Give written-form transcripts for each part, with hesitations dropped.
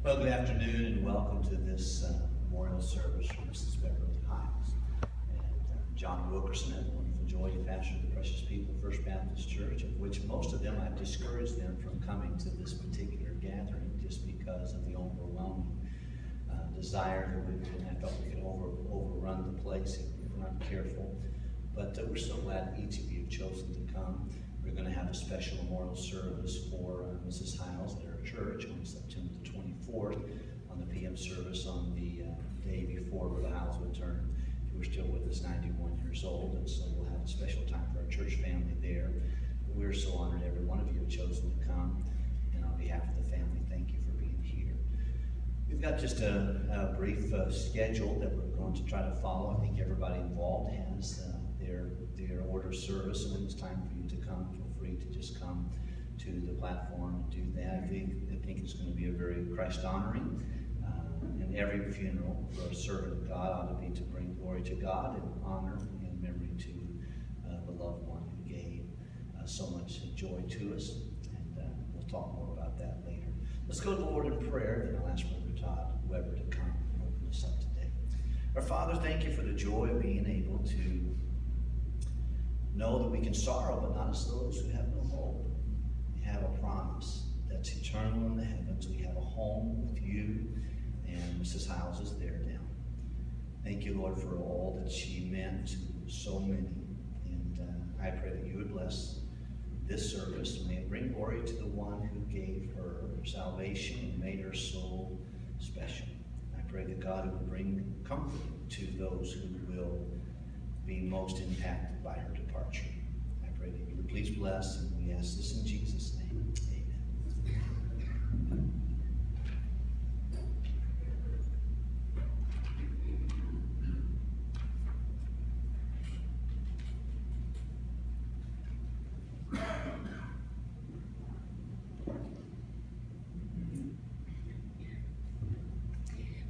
Well, good afternoon and welcome to this memorial service for Mrs. Beverly Hyles. And John Wilkerson had the wonderful joy to pastor the Precious People First Baptist Church, of which most of them I've discouraged them from coming to this particular gathering just because of the overwhelming desire that we did. I thought we could overrun the place if we're not careful. But we're so glad each of you have chosen to come. We're going to have a special memorial service for Mrs. Hyles at our church on September the 24th on the PM service on the day before Brother Hyles would turn. If you were still with us, 91 years old, and so we'll have a special time for our church family there. But we're so honored every one of you have chosen to come, and on behalf of the family, thank you for being here. We've got just a brief schedule that we're going to try to follow. I think everybody involved has their order of service, and when it's time for you to come, feel free to just come to the platform and do that. I think it's going to be a very Christ-honoring, and every funeral for a servant of God ought to be to bring glory to God and honor and memory to the loved one who gave so much joy to us, and we'll talk more about that later. Let's go to the Lord in prayer, then I'll ask Brother Todd Weber to come and open us up today. Our Father, thank you for the joy of being able to know that we can sorrow, but not as those who have no hope. We have a promise that's eternal in the heavens. We have a home with you, and Mrs. Hyles is there now. Thank you, Lord, for all that she meant to so many. And I pray that you would bless this service. May it bring glory to the one who gave her salvation and made her so special. I pray that God would bring comfort to those who will be most impacted by her departure. I pray that you would please bless, and we ask this in Jesus' name. Amen.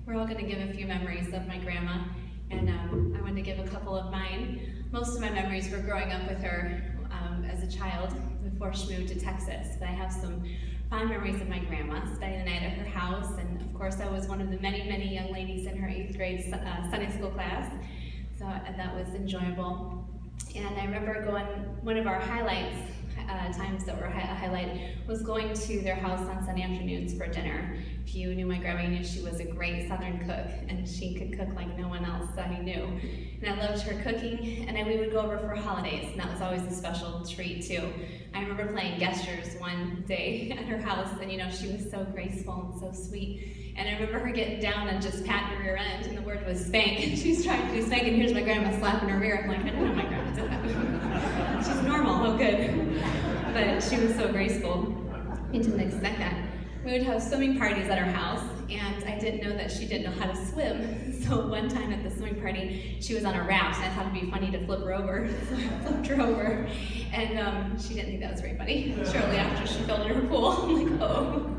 We're all going to give a few memories of my grandma, and I wanted to give a couple of mine. Most of my memories were growing up with her as a child before she moved to Texas, but I have some fond memories of my grandma, spending the night at her house, and of course I was one of the many, many young ladies in her 8th grade Sunday school class, so that was enjoyable. And I remember one of our highlights, times that were a highlight, was going to their house on Sunday afternoons for dinner. If you knew my grandma, you knew she was a great Southern cook, and she could cook like no one else that I knew. And I loved her cooking, and we would go over for holidays, and that was always a special treat too. I remember playing gestures one day at her house, and she was so graceful and so sweet. And I remember her getting down and just patting her rear end, and the word was spank, and she was trying to do spank, and here's my grandma slapping her rear. I'm like, I didn't know my grandma did that. She's normal, oh good. But she was so graceful. I didn't expect that. We would have swimming parties at our house, and I didn't know that she didn't know how to swim. So one time at the swimming party, she was on a raft, and I thought it'd be funny to flip her over. So I flipped her over, and she didn't think that was very funny. Shortly after, she fell in her pool. I'm like, oh.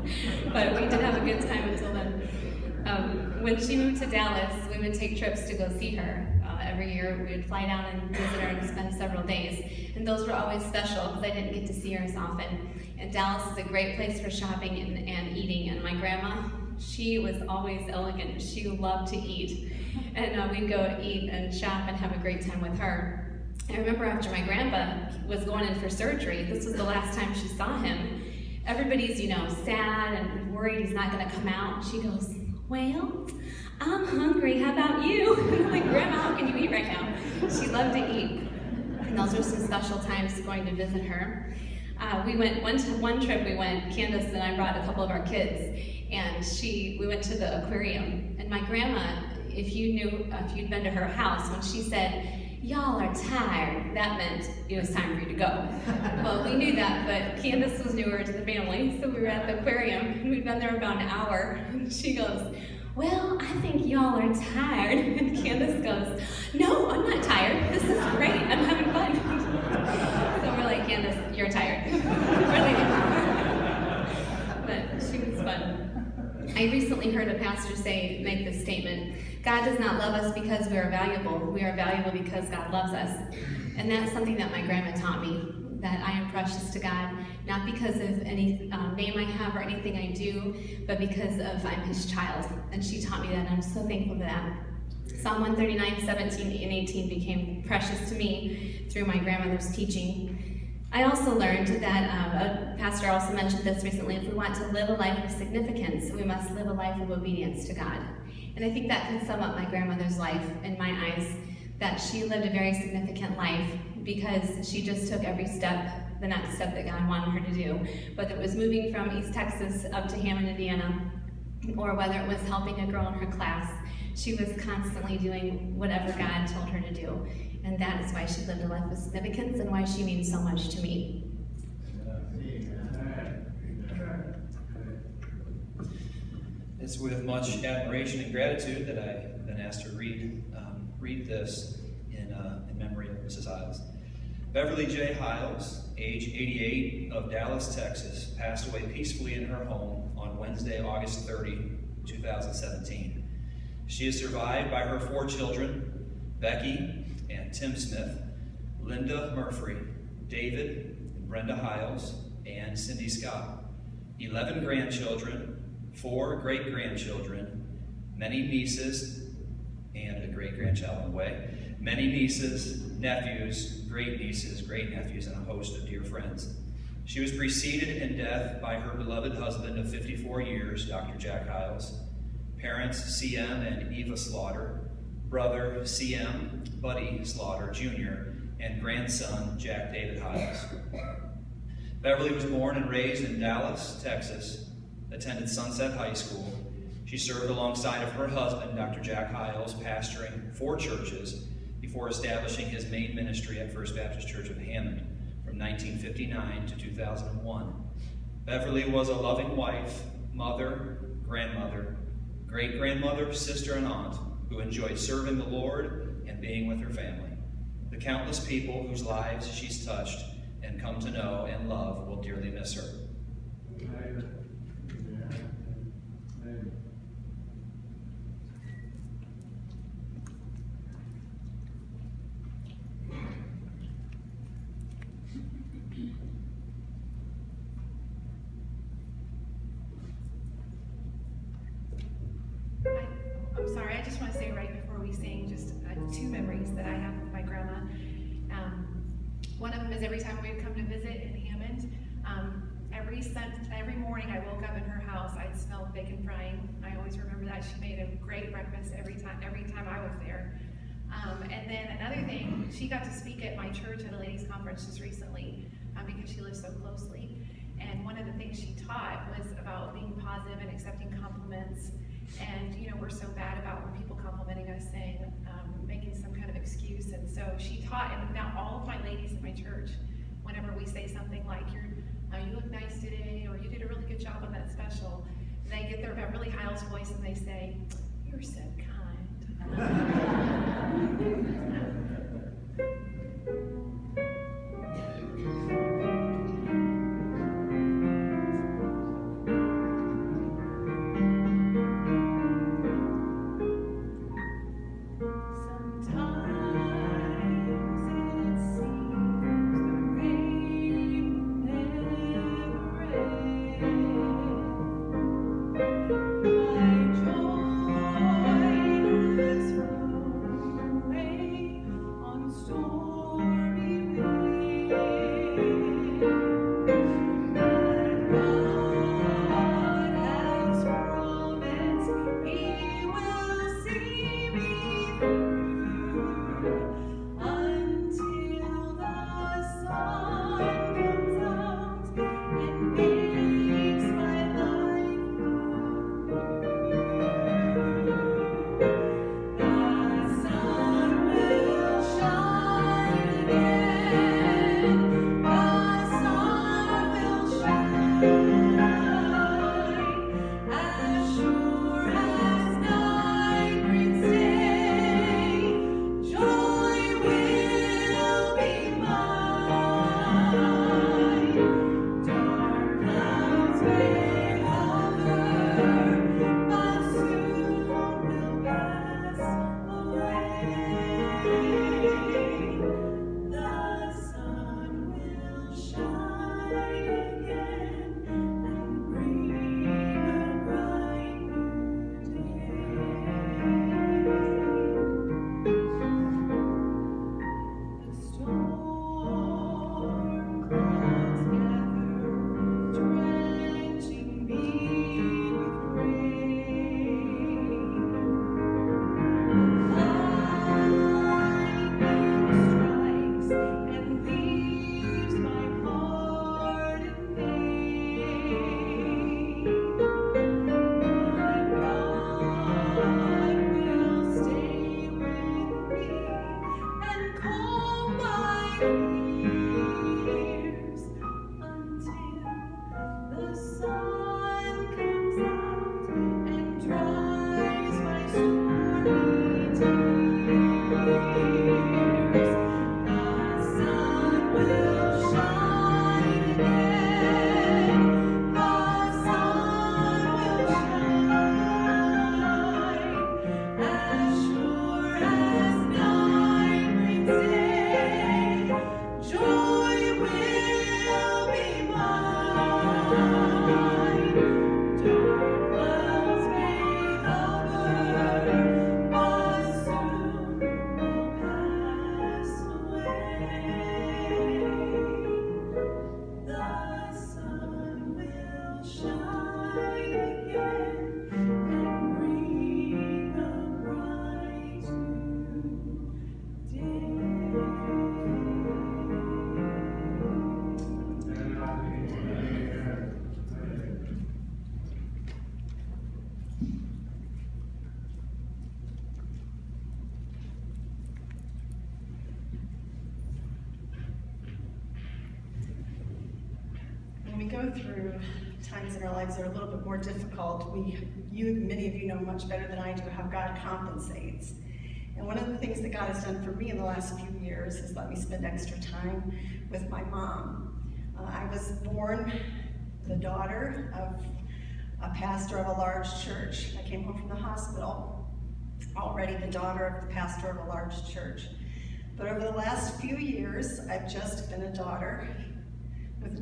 But we did have a good time until then. When she moved to Dallas, we would take trips to go see her. Every year we would fly down and visit her and spend several days. And those were always special because I didn't get to see her as often. And Dallas is a great place for shopping and eating. And my grandma, she was always elegant. She loved to eat. And we'd go to eat and shop and have a great time with her. I remember after my grandpa was going in for surgery, this was the last time she saw him. Everybody's, sad and worried he's not going to come out. She goes, well, I'm hungry, how about you? I'm like, Grandma, how can you eat right now? She loved to eat. And those were some special times going to visit her. We went, one trip Candace and I brought a couple of our kids, and we went to the aquarium. And my grandma, if you'd been to her house, when she said, y'all are tired, that meant it was time for you to go. Well, we knew that, but Candace was newer to the family, so we were at the aquarium, and we'd been there about an hour. And she goes, well, I think y'all are tired. And Candace goes, no, I'm not tired. This is great. I'm having fun. So we're like, Candace, you're tired. But she was fun. I recently heard a pastor make this statement, God does not love us because we are valuable. We are valuable because God loves us. And that's something that my grandma taught me. that I am precious to God, not because of any name I have or anything I do, but because of I'm his child. And she taught me that, and I'm so thankful for that. Psalm 139, 17 and 18 became precious to me through my grandmother's teaching. I also learned that, a pastor also mentioned this recently, if we want to live a life of significance, we must live a life of obedience to God. And I think that can sum up my grandmother's life in my eyes, that she lived a very significant life because she just took every step, the next step that God wanted her to do. Whether it was moving from East Texas up to Hammond, Indiana, or whether it was helping a girl in her class, she was constantly doing whatever God told her to do. And that is why she lived a life of significance and why she means so much to me. It's with much admiration and gratitude that I've been asked to read this in memory of Mrs. Hyles. Beverly J. Hyles, age 88, of Dallas, Texas, passed away peacefully in her home on Wednesday, August 30, 2017. She is survived by her 4 children, Becky and Tim Smith, Linda Murphy, David and Brenda Hyles, and Cindy Scott, 11 grandchildren, 4 great-grandchildren, many nieces, and a great-grandchild on the way, many nieces, nephews, great-nieces, great-nephews, and a host of dear friends. She was preceded in death by her beloved husband of 54 years, Dr. Jack Hyles, parents CM and Eva Slaughter, brother CM Buddy Slaughter Jr., and grandson Jack David Hyles. Beverly was born and raised in Dallas, Texas, attended Sunset High School. She served alongside of her husband, Dr. Jack Hyles, pastoring 4 churches before establishing his main ministry at First Baptist Church of Hammond from 1959 to 2001. Beverly was a loving wife, mother, grandmother, great-grandmother, sister, and aunt who enjoyed serving the Lord and being with her family. The countless people whose lives she's touched and come to know and love will dearly miss her. I'm sorry, I just want to say right before we sing just 2 memories that I have with my grandma. One of them is every time we would come to visit in Hammond, every morning I woke up in her house, I'd smell bacon frying. I always remember that. She made a great breakfast every time I was there. And then another thing, she got to speak at my church at a ladies' conference just recently because she lives so closely. And one of the things she taught was about being positive and accepting compliments. And we're so bad about when people complimenting us saying, making some kind of excuse. And so she taught, and now all of my ladies in my church, whenever we say something like, you look nice today, or you did a really good job on that special, they get their Beverly Hyles voice and they say, you're so kind. My joy is from When we go through times in our lives that are a little bit more difficult, many of you know much better than I do how God compensates. And one of the things that God has done for me in the last few years is let me spend extra time with my mom. I was born the daughter of a pastor of a large church. I came home from the hospital already the daughter of the pastor of a large church. But over the last few years, I've just been a daughter with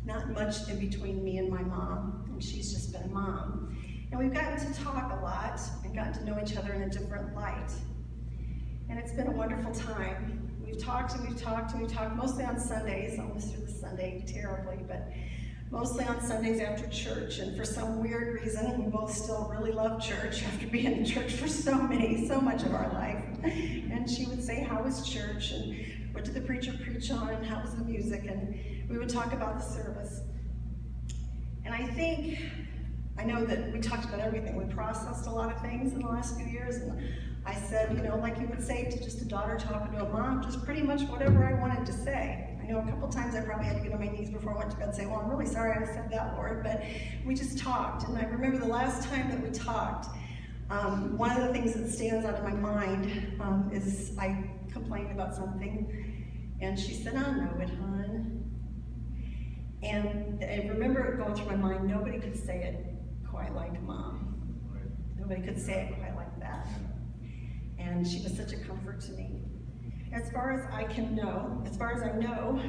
not much in between me and my mom, and she's just been a mom. And we've gotten to talk a lot and gotten to know each other in a different light. And it's been a wonderful time. We've talked and we've talked and we've talked mostly on Sundays. I'll miss her this Sunday terribly, but mostly on Sundays after church. And for some weird reason, we both still really love church after being in church for so much of our life. And she would say, how was church? And what did the preacher preach on? And how was the music? And we would talk about the service. And I know that we talked about everything. We processed a lot of things in the last few years. And I said, like you would say to just a daughter talking to a mom, just pretty much whatever I wanted to say. I know a couple times I probably had to get on my knees before I went to bed and say, well, I'm really sorry I said that, Lord. But we just talked. And I remember the last time that we talked, one of the things that stands out in my mind is I complained about something. And she said, I know it, hon. And I remember it going through my mind, nobody could say it quite like Mom. Nobody could say it quite like that. And she was such a comfort to me. As far as I know,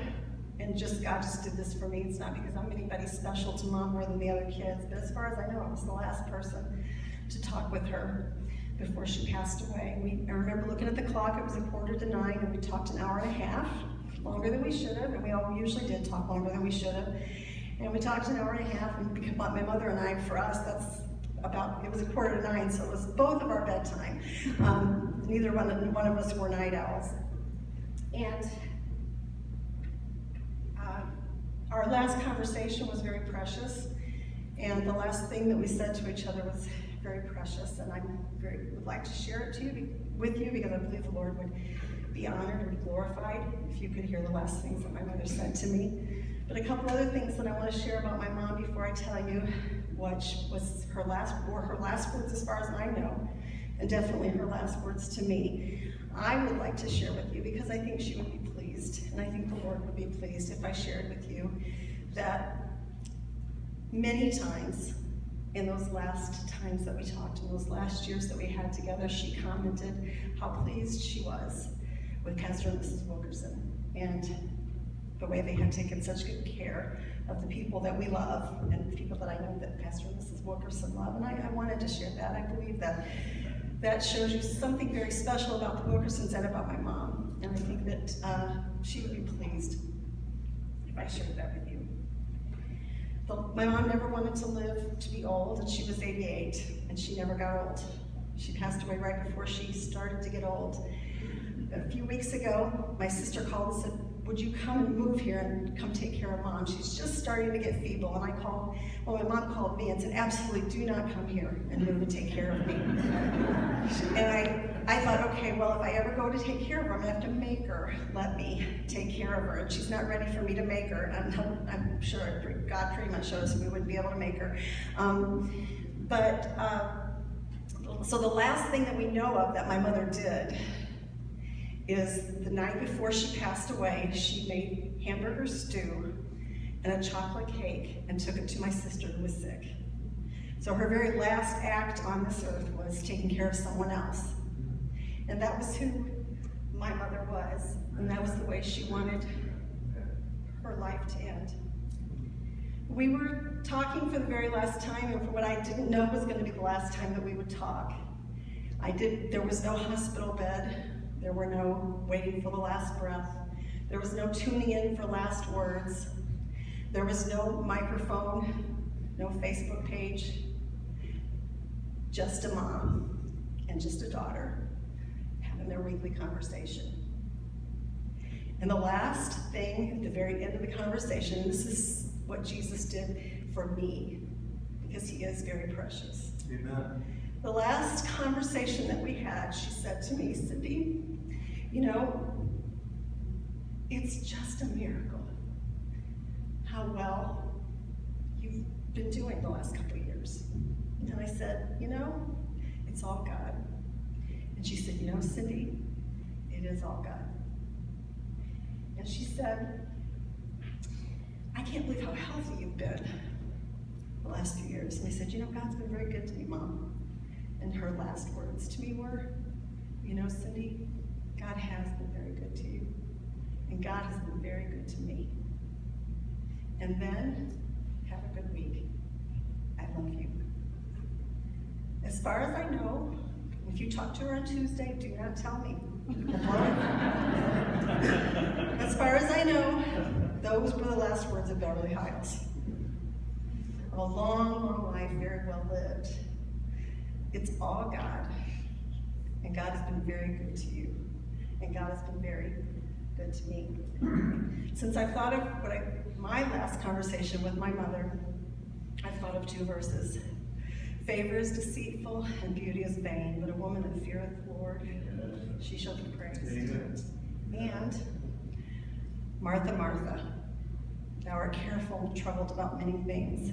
and God just did this for me, it's not because I'm anybody special to Mom more than the other kids, but as far as I know, I was the last person to talk with her before she passed away. I remember looking at the clock, it was 8:45, and we talked an hour and a half, longer than we should have, and we all usually did talk longer than we should have. And we talked an hour and a half, and because my mother and I, for us, it was 8:45, so it was both of our bedtime. Neither one of us were night owls. And our last conversation was very precious, and the last thing that we said to each other was very precious, and I would like to share it with you because I believe the Lord would be honored and glorified if you could hear the last things that my mother said to me. But a couple other things that I want to share about my mom before I tell you what was her last words as far as I know, and definitely her last words to me. I would like to share with you because I think she would be pleased, and I think the Lord would be pleased if I shared with you that many times in those last times that we talked, in those last years that we had together, she commented how pleased she was with Pastor and Mrs. Wilkerson and the way they had taken such good care of the people that we love and the people that I know that Pastor and Mrs. Wilkerson love. And I wanted to share that. I believe that shows you something very special about the Wilkersons and about my mom. And I think that she would be pleased if I shared that with you. My mom never wanted to live to be old, and she was 88, and she never got old. She passed away right before she started to get old. A few weeks ago, my sister called and said, would you come and move here and come take care of Mom? She's just starting to get feeble. And my mom called me and said, absolutely do not come here and move and take care of me. And I thought, okay, well, if I ever go to take care of her, I'm gonna have to make her let me take care of her, and she's not ready for me to make her. And I'm sure God pretty much showed us we wouldn't be able to make her. So the last thing that we know of that my mother did is the night before she passed away, she made hamburger stew and a chocolate cake and took it to my sister who was sick. So her very last act on this earth was taking care of someone else. And that was who my mother was, and that was the way she wanted her life to end. We were talking for the very last time, and for what I didn't know was going to be the last time that we would talk. There was no hospital bed. There were no waiting for the last breath. There was no tuning in for last words. There was no microphone, no Facebook page. Just a mom and just a daughter having their weekly conversation. And the last thing, at the very end of the conversation, this is what Jesus did for me, because he is very precious. Amen. The last conversation that we had, she said to me, Cindy, you know, it's just a miracle how well you've been doing the last couple of years. And I said, you know, it's all God. And she said, you know, Cindy, it is all God. And she said, I can't believe how healthy you've been the last few years. And I said, you know, God's been very good to me, Mom. And her last words to me were, you know, Cindy, God has been very good to you. And God has been very good to me. And then, have a good week. I love you. As far as I know, if you talk to her on Tuesday, do not tell me. As far as I know, those were the last words of Beverly Hyles. A long, long life, very well lived. It's all God. And God has been very good to you. And God has been very good to me. Since I've thought of my last conversation with my mother, I've thought of 2 verses. Favor is deceitful and beauty is vain, but a woman that feareth the Lord, she shall be praised. Amen. And Martha, Martha, thou art careful and troubled about many things,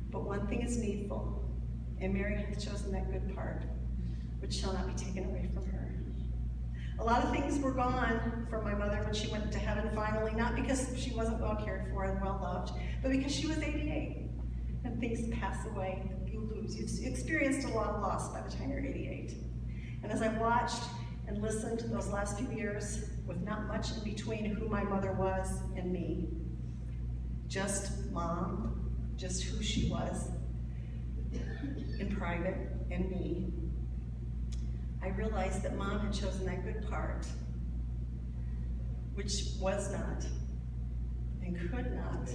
but one thing is needful, and Mary hath chosen that good part, which shall not be taken away from her. A lot of things were gone from my mother when she went to heaven finally, not because she wasn't well cared for and well loved, but because she was 88. And things pass away, you lose. You've experienced a lot of loss by the time you're 88. And as I watched and listened those last few years, with not much in between who my mother was and me, just Mom, just who she was in private, and me, I realized that Mom had chosen that good part, which was not and could not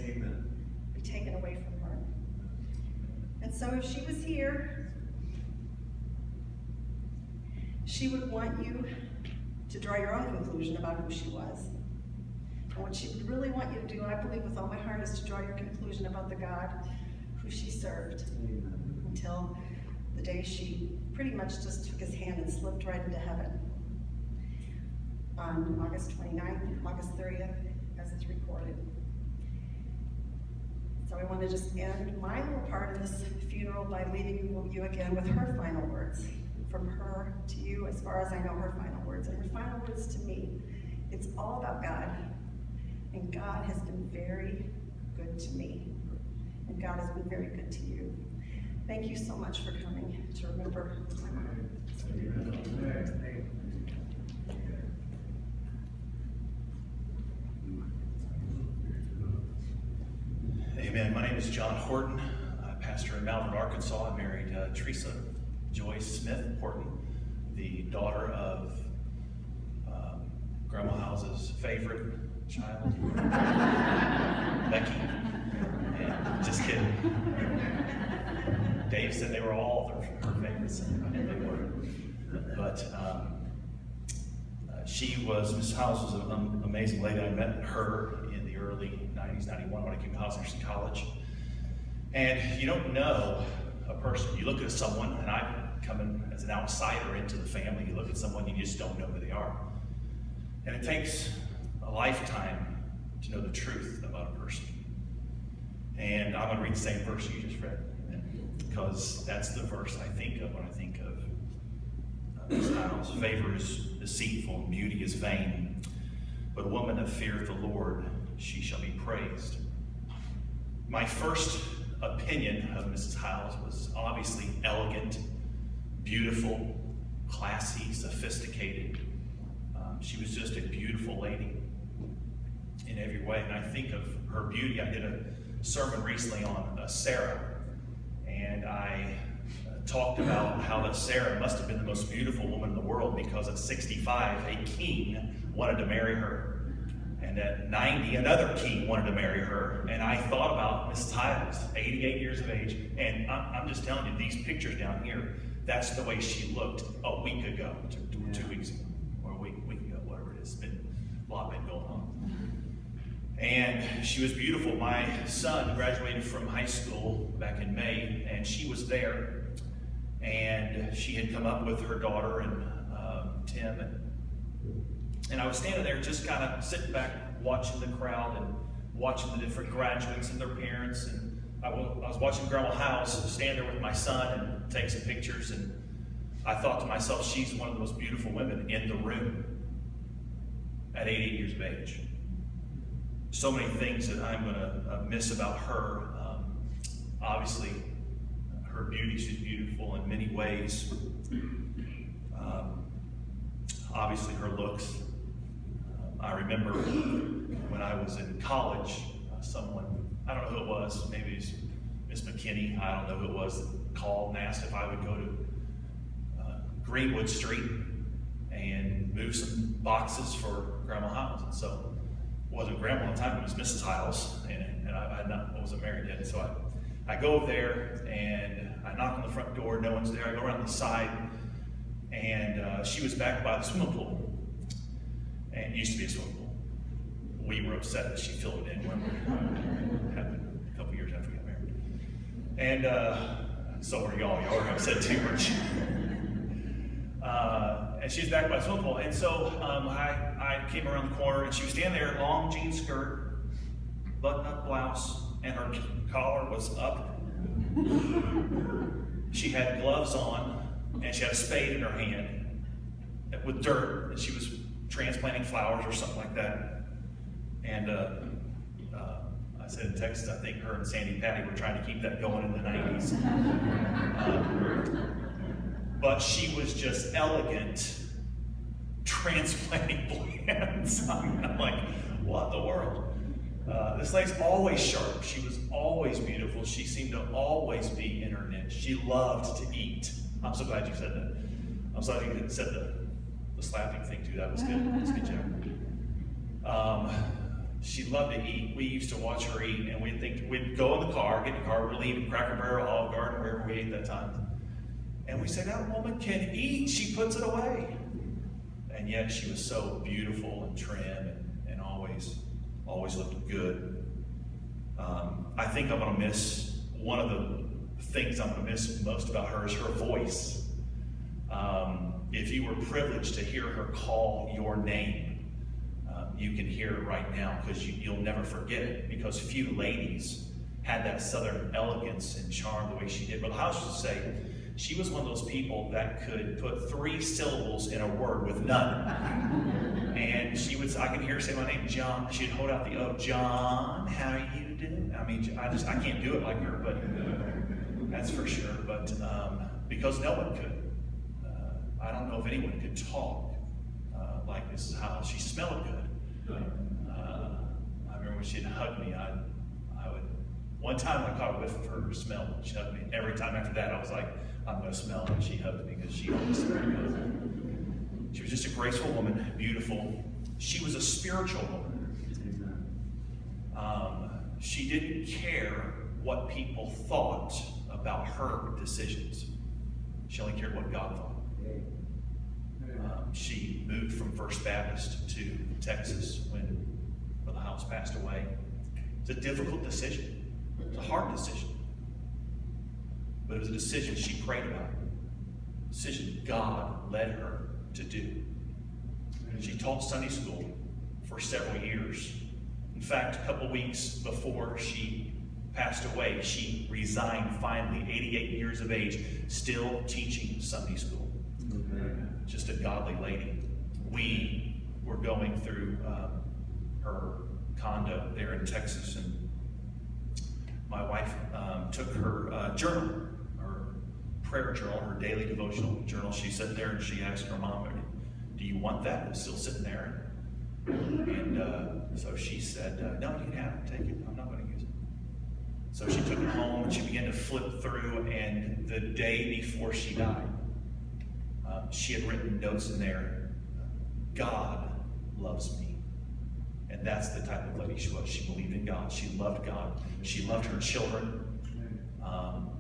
be taken away from her. And so if she was here, she would want you to draw your own conclusion about who she was. And what she would really want you to do, I believe with all my heart, is to draw your conclusion about the God who she served. Amen. Until the day she pretty much just took his hand and slipped right into heaven. On August 29th, August 30th, as it's recorded. So I want to just end my little part of this funeral by leaving you again with her final words. From her to you, as far as I know, her final words. And her final words to me, it's all about God. And God has been very good to me. And God has been very good to you. Thank you so much for coming to remember my mom. Amen. My name is John Horton. I pastor in Malvern, Arkansas. I married Teresa Joyce Smith Horton, the daughter of Grandma House's favorite child, Becky. And just kidding. Dave said they were all her favorites, and they were. But Mrs. Hyles was an amazing lady. I met her in the early 90s, 91, when I came to Hyles Nursing College. And you don't know a person. You look at someone, and I coming as an outsider into the family. You look at someone, you just don't know who they are. And it takes a lifetime to know the truth about a person. And I'm going to read the same verse you just read, because that's the verse I think of when I think of Mrs. Hyles. Favor is deceitful, and beauty is vain. But a woman that feareth the Lord, she shall be praised. My first opinion of Mrs. Hyles was obviously elegant, beautiful, classy, sophisticated. She was just a beautiful lady in every way. And I think of her beauty. I did a sermon recently on Sarah, and I talked about how that Sarah must have been the most beautiful woman in the world, because at 65, a king wanted to marry her. And at 90, another king wanted to marry her. And I thought about Mrs. Hyles, 88 years of age. And I'm just telling you, these pictures down here, that's the way she looked a week ago, 2 weeks ago, or a week ago, whatever it is. A lot been going on. And she was beautiful. My son graduated from high school back in May, and she was there. And she had come up with her daughter and Tim. And I was standing there just kind of sitting back, watching the crowd and watching the different graduates and their parents. And I was watching Grandma Hyles stand there with my son and take some pictures. And I thought to myself, she's one of the most beautiful women in the room at 88 years of age. So many things that I'm going to miss about her. Obviously, her beauty, she's beautiful in many ways. Obviously, her looks. I remember when I was in college, someone, I don't know who it was, maybe it's Miss McKinney, I don't know who it was, called and asked if I would go to Greenwood Street and move some boxes for Grandma Hyles. And so it wasn't Grandma at the time, it was Mrs. Hyles, and I wasn't married yet. So I go over there and I knock on the front door, no one's there. I go around the side, and she was back by the swimming pool. And it used to be a swimming pool. We were upset that she filled it in when it happened a couple years after we got married. And so were y'all. Y'all were upset too, weren't you? And she was back by the swimming pool. And so I came around the corner, and she was standing there, long jean skirt, button-up blouse, and her collar was up. She had gloves on, and she had a spade in her hand with dirt, and she was transplanting flowers or something like that. And I said in Texas, I think her and Sandy Patty were trying to keep that going in the 90s. But she was just elegant, transplanting plants. I'm like, what in the world? This lady's always sharp. She was always beautiful. She seemed to always be in her niche. She loved to eat. I'm so glad you said that. I'm sorry you said the slapping thing too. That was good. That's a good job. She loved to eat. We used to watch her eat, and we'd go in the car, get in the car, we'd leave Cracker Barrel, Olive Garden, wherever we ate that time. And we say, that woman can eat. She puts it away. And yet she was so beautiful and trim and always looked good. I think I'm going to miss, one of the things I'm going to miss most about her is her voice. If you were privileged to hear her call your name, you can hear it right now, because you'll never forget it, because few ladies had that southern elegance and charm the way she did. But I should say, she was one of those people that could put 3 syllables in a word with none. And I can hear her say my name, John. She'd hold out the O, John, how you doing? I mean, I can't do it like her, but that's for sure. But because no one could. I don't know if anyone could talk like Mrs. Hyles. She smelled good. I remember when she'd hug me, I would. One time I caught a whiff of her smell when she hugged me. Every time after that, I was like, I'm going to smell when she hugged me, because she always smelled good. She was just a graceful woman, beautiful. She was a spiritual woman. She didn't care what people thought about her decisions. She only cared what God thought. She moved from First Baptist to Texas when Brother Hyles passed away. It's a difficult decision. It's a hard decision. But it was a decision she prayed about. decision God led her to do. She taught Sunday school for several years. In fact, a couple weeks before she passed away, she resigned finally, 88 years of age, still teaching Sunday school. Just a godly lady. We were going through her condo there in Texas, and my wife took her journal, her prayer journal, her daily devotional journal. She sat there and she asked her mom, "Do you want that?" It was still sitting there. And so she said, "No, you can have it. Take it. I'm not going to use it." So she took it home and she began to flip through, and the day before she died, she had written notes in there, "God loves me." And that's the type of lady she was. She believed in God. She loved God. She loved her children.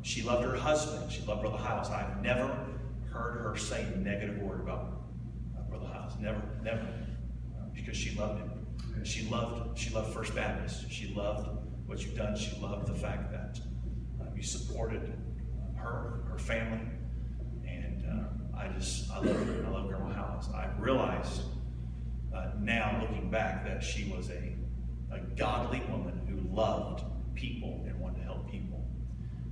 She loved her husband. She loved Brother Hyles. I've never heard her say a negative word about Brother Hyles. Never. Because she loved him. She loved First Baptist. She loved what you've done. She loved the fact that you supported her family. And I love her. I love Grandma Hyles. I realized now, looking back, that she was a godly woman who loved people and wanted to help people.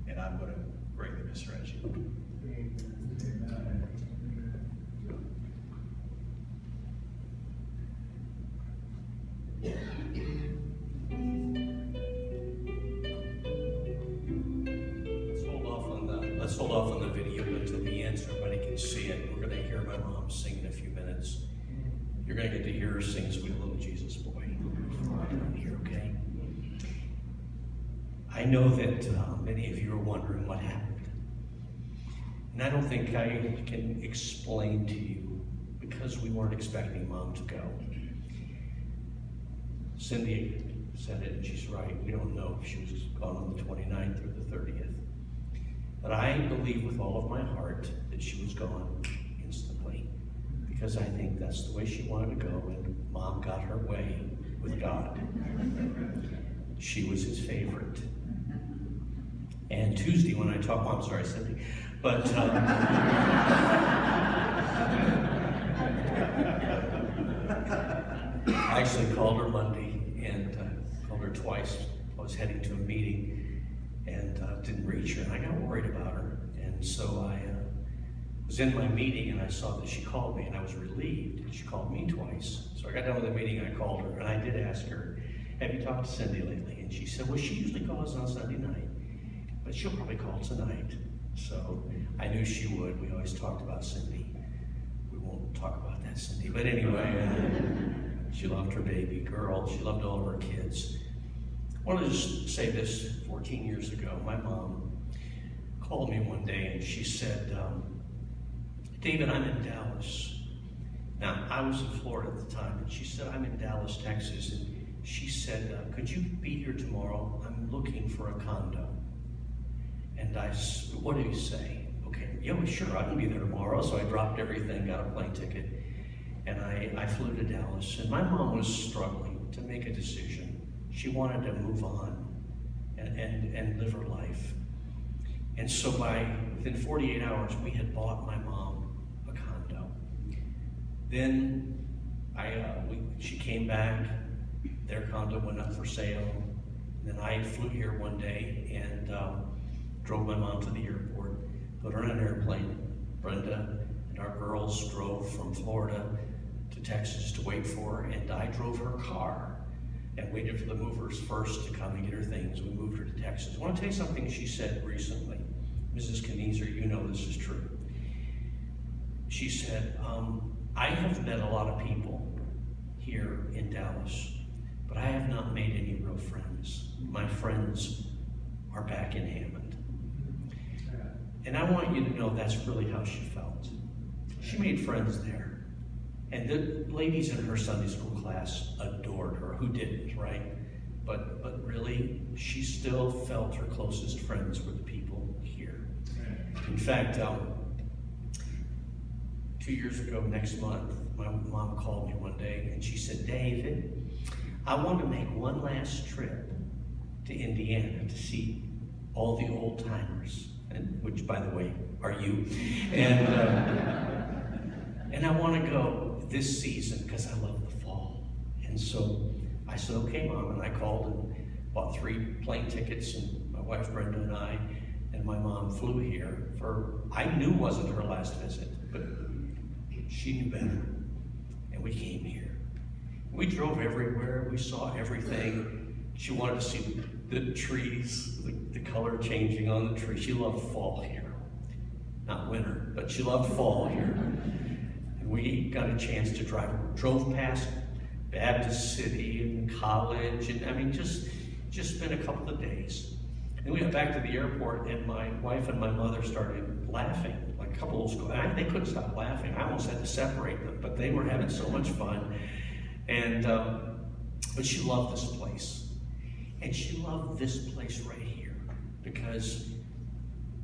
And I'm going to greatly miss her as you. Let's hold off on the video until the end so everybody can see it. We're going to hear my mom sing in a few minutes. You're going to get to hear her sing Sweet Little Jesus Boy. Here, okay? I know that many of you are wondering what happened. And I don't think I can explain to you because we weren't expecting Mom to go. Cindy said it, and she's right. We don't know if she was gone on the 29th or the 30th. But I believe with all of my heart that she was gone instantly, because I think that's the way she wanted to go, and Mom got her way with God. She was his favorite. And Tuesday when I talked, I'm sorry, Cindy, but I actually called her Monday and called her twice. I was heading to a meeting and didn't reach her, and I got worried about her. And so I was in my meeting and I saw that she called me, and I was relieved. She called me twice. So I got done with the meeting, I called her, and I did ask her, "Have you talked to Cindy lately?" And she said, "Well, she usually calls on Sunday night, but she'll probably call tonight." So I knew she would. We always talked about Cindy. We won't talk about that, Cindy. But anyway, she loved her baby girl. She loved all of her kids. I want to just say this. 14 years ago, my mom called me one day and she said, "David, I'm in Dallas." Now, I was in Florida at the time, and she said, "I'm in Dallas, Texas." And she said, "Could you be here tomorrow? I'm looking for a condo." And I said, "What do you say?" "Okay, yeah, well, sure, I can be there tomorrow." So I dropped everything, got a plane ticket, and I flew to Dallas. And my mom was struggling to make a decision. She wanted to move on and live her life. And so within 48 hours, we had bought my mom a condo. Then she came back, their condo went up for sale. Then I flew here one day and drove my mom to the airport, put her on an airplane. Brenda and our girls drove from Florida to Texas to wait for her, and I drove her car and waited for the movers first to come and get her things. We moved her to Texas. I want to tell you something she said recently. Mrs. Knieser, you know this is true. She said, "I have met a lot of people here in Dallas, but I have not made any real friends. My friends are back in Hammond." And I want you to know that's really how she felt. She made friends there. And the ladies in her Sunday school class adored her. Who didn't, right? But really, she still felt her closest friends were the people here. In fact, 2 years ago, next month, my mom called me one day and she said, "David, I want to make one last trip to Indiana to see all the old timers." which, by the way, are you. And I want to go this season because I love the fall. And so I said, okay, Mom, and I called and bought 3 plane tickets, and my wife Brenda and I and my mom flew here I knew wasn't her last visit, but she knew better. And we came here. We drove everywhere, we saw everything. She wanted to see the trees, the color changing on the tree. She loved fall here. Not winter, but she loved fall here. And we got a chance to drove past Baptist City and college, and I mean, just spent a couple of days. And we got back to the airport, and my wife and my mother started laughing, like couples go. They couldn't stop laughing. I almost had to separate them, but they were having so much fun. And but she loved this place, and she loved this place right here because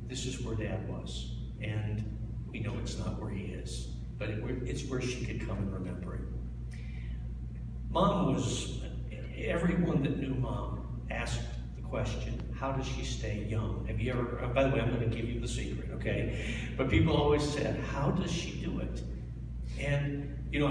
this is where Dad was, and we know it's not where he is, but it's where she could come and remember it. Mom was, everyone that knew Mom asked the question, how does she stay young? Have you ever, by the way, I'm going to give you the secret, okay? But people always said, how does she do it? And, you know,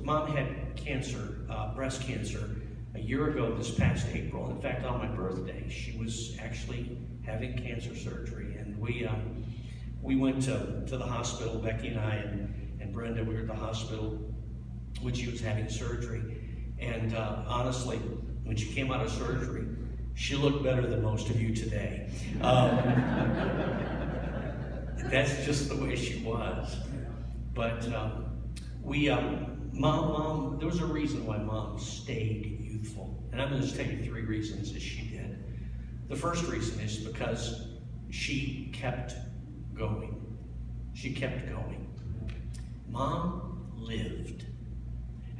Mom had cancer, breast cancer, a year ago this past April. In fact, on my birthday, she was actually having cancer surgery. And we went to the hospital, Becky and I and Brenda, we were at the hospital when she was having surgery. And honestly, when she came out of surgery, she looked better than most of you today. That's just the way she was. But Mom, there was a reason why Mom stayed youthful. And I'm going to tell you 3 reasons that she did. The first reason is because she kept going. She kept going. Mom lived.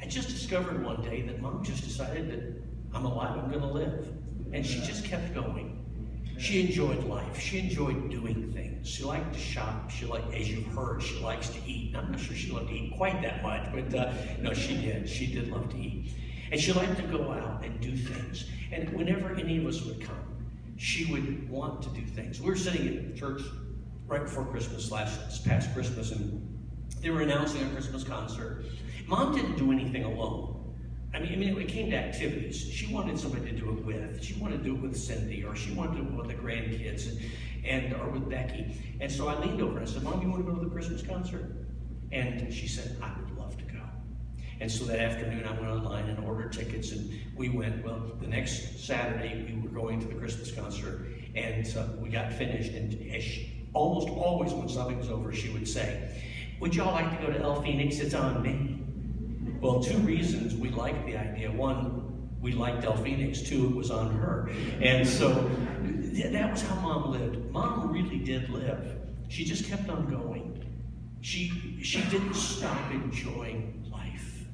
I just discovered one day that Mom just decided that I'm alive, I'm going to live. And she just kept going. She enjoyed life. She enjoyed doing things. She liked to shop. She liked, as you've heard, she likes to eat. I'm not sure she loved to eat quite that much, but no, she did. She did love to eat. And she liked to go out and do things. And whenever any of us would come, she would want to do things. We were sitting at church right before Christmas, this past Christmas, and they were announcing a Christmas concert. Mom didn't do anything alone. I mean, it came to activities. She wanted somebody to do it with. She wanted to do it with Cindy, or she wanted to do it with the grandkids, or with Becky. And so I leaned over and I said, Mom, you want to go to the Christmas concert? And she said, I would love to go. And so that afternoon I went online and ordered tickets, and we went. Well, the next Saturday we were going to the Christmas concert, and we got finished, and almost always when something was over, she would say, would y'all like to go to El Phoenix? It's on me. Well, 2 reasons we liked the idea. 1, we liked El Phoenix. 2, it was on her. And so that was how Mom lived. Mom really did live. She just kept on going. She didn't stop enjoying life.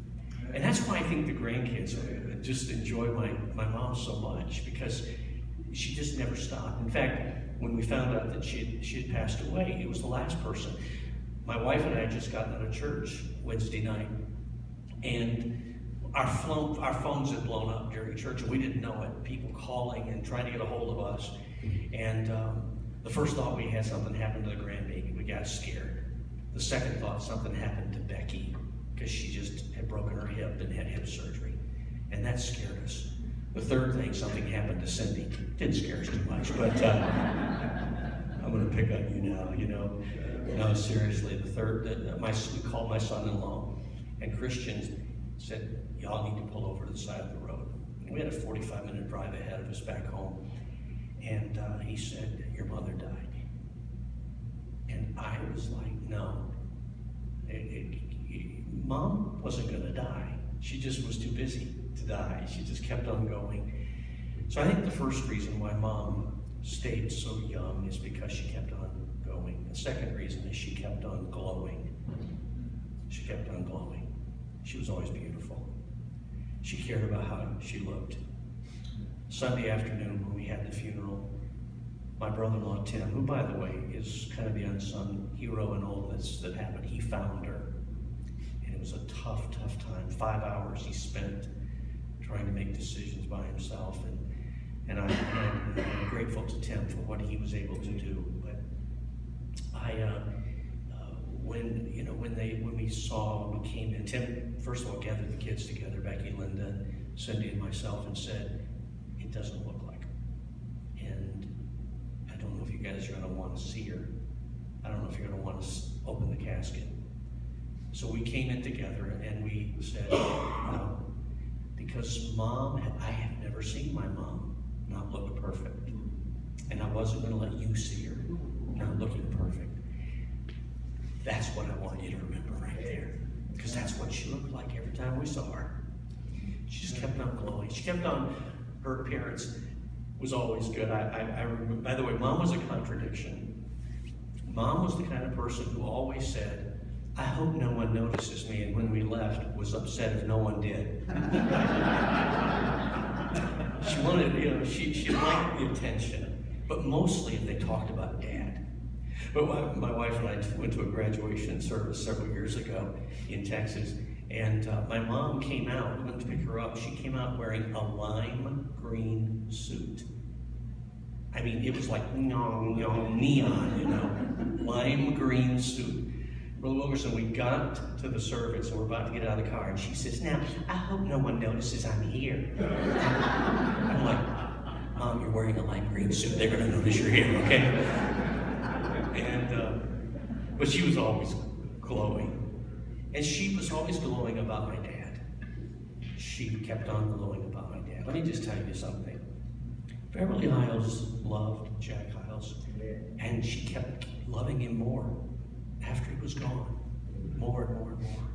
And that's why I think the grandkids just enjoy my mom so much, because she just never stopped. In fact, when we found out that she had passed away, it was the last person. My wife and I had just gotten out of church Wednesday night, and our phones had blown up during church, and we didn't know it. People calling and trying to get a hold of us. And the first thought we had, something happened to the grandbaby. We got scared. The second thought, something happened to Becky, because she just had broken her hip and had hip surgery. And that scared us. The third thing, something happened to Cindy. Didn't scare us too much, but I'm going to pick on you now, you know. No, seriously, the third, we called my son-in-law, and Christian said, y'all need to pull over to the side of the road. And we had a 45-minute drive ahead of us back home, and he said, your mother died. And I was like, no. Mom wasn't going to die. She just was too busy to die. She just kept on going. So I think the first reason why Mom stayed so young is because she kept on going. The second reason is she kept on glowing. She kept on glowing. She was always beautiful. She cared about how she looked. Sunday afternoon when we had the funeral, my brother-in-law Tim, who by the way is kind of the unsung hero in all this that happened, he found her. And it was a tough, tough time. 5 hours he spent trying to make decisions by himself. And And I'm grateful to Tim for what he was able to do. But when we came in, Tim first of all gathered the kids together, Becky, Linda, Cindy, and myself, and said, "It doesn't look like her." And I don't know if you guys are going to want to see her. I don't know if you're going to want to open the casket. So we came in together and we said, no, because I have never seen my mom not look perfect. And I wasn't going to let you see her not looking perfect. That's what I want you to remember right there. Because that's what she looked like every time we saw her. She just kept on glowing. She kept on, her appearance was always good. I remember, by the way, Mom was a contradiction. Mom was the kind of person who always said, "I hope no one notices me," and when we left, was upset if no one did. She wanted, she liked the attention, but mostly if they talked about Dad. But my wife and I went to a graduation service several years ago in Texas, and my mom came out, we went to pick her up, she came out wearing a lime green suit. I mean, it was like neon, lime green suit. Brother Wilkerson, we got up to the service and we're about to get out of the car, and she says, "Now, I hope no one notices I'm here." I'm like, "Mom, you're wearing a lime green suit. They're going to notice you're here, okay?" And, but she was always glowing. And she was always glowing about my dad. She kept on glowing about my dad. Let me just tell you something. Beverly Hyles loved Jack Hyles, and she kept loving him more after he was gone. More and more and more.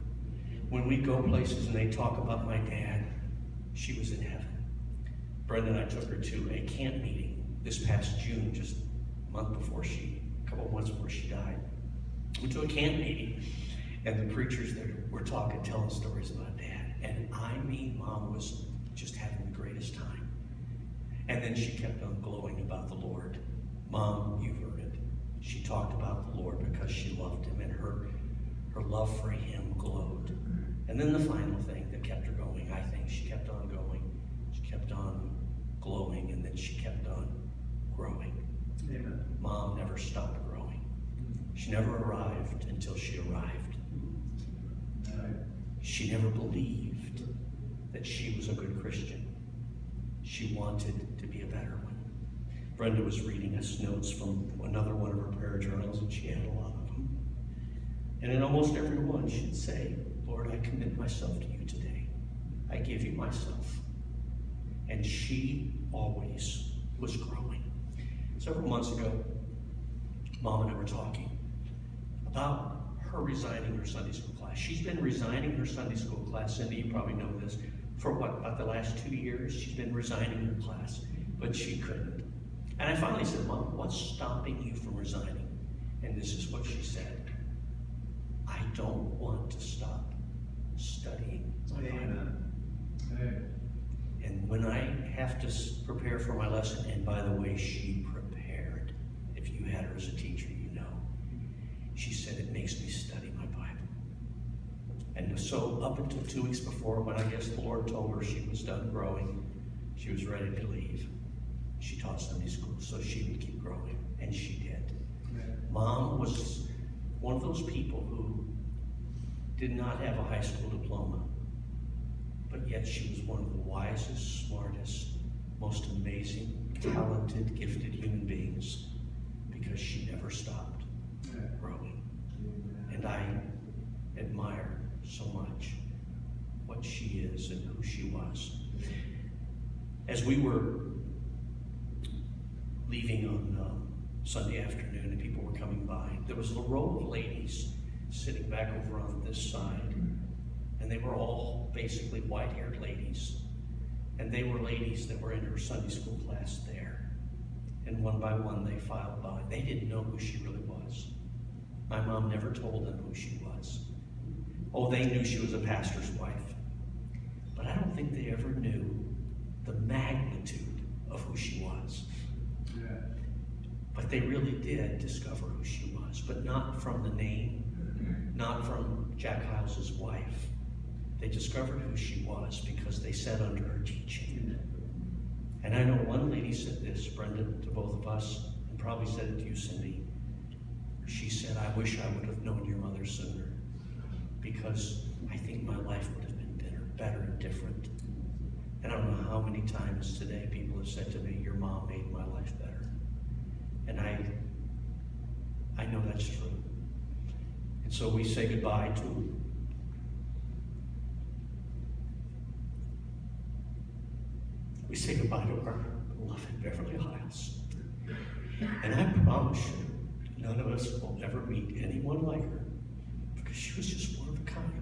When we go places and they talk about my dad, she was in heaven. Brenda and I took her to a camp meeting this past June, just a couple of months before she died. We went to a camp meeting, and the preachers there were telling stories about Dad. And I mean, Mom was just having the greatest time. And then she kept on glowing about the Lord. Mom, you've heard it. She talked about the Lord because she loved him, and her love for him glowed. And then the final thing that kept her going, I think, she kept on going. She kept on glowing, and then she kept on growing. Amen. Mom never stopped growing. She never arrived until she arrived. She never believed that she was a good Christian. She wanted to be a better one. Brenda was reading us notes from another one of her prayer journals, and she had a lot of them. And in almost every one, she'd say, "Lord, I commit myself to you today. I give you myself." And she always was growing. Several months ago, Mom and I were talking about her resigning her Sunday school class. She's been resigning her Sunday school class, Cindy, you probably know this, for about the last 2 years. She's been resigning her class, but she couldn't. And I finally said, "Mom, what's stopping you from resigning?" And this is what she said: "I don't want to stop studying my Bible." And when I have to prepare for my lesson, and by the way, she prepared. If you had her as a teacher, you know. She said, "It makes me study my Bible." And so up until 2 weeks before, when I guess the Lord told her she was done growing, she was ready to leave. She taught Sunday school so she would keep growing, and she did. Mom was one of those people who did not have a high school diploma, but yet she was one of the wisest, smartest, most amazing, talented, gifted human beings, because she never stopped growing. And I admire so much what she is and who she was. As we were leaving on Sunday afternoon and people were coming by, there was a row of ladies sitting back over on this side, and they were all basically white-haired ladies, and they were ladies that were in her Sunday school class there, and one by one they filed by. They didn't know who she really was. My mom never told them who she was. Oh, they knew she was a pastor's wife, but I don't think they ever knew the magnitude of who she was. But they really did discover who she was, but not from the name, not from Jack Hyles' wife. They discovered who she was because they sat under her teaching. And I know one lady said this, Brenda, to both of us, and probably said it to you, Cindy. She said, I wish I would have known your mother sooner, because I think my life would have been better and different. And I don't know how many times today people have said to me, your mom made my life better. And I know that's true. And so we say goodbye to our beloved Beverly Hyles. And I promise you, none of us will ever meet anyone like her, because she was just one of a kind.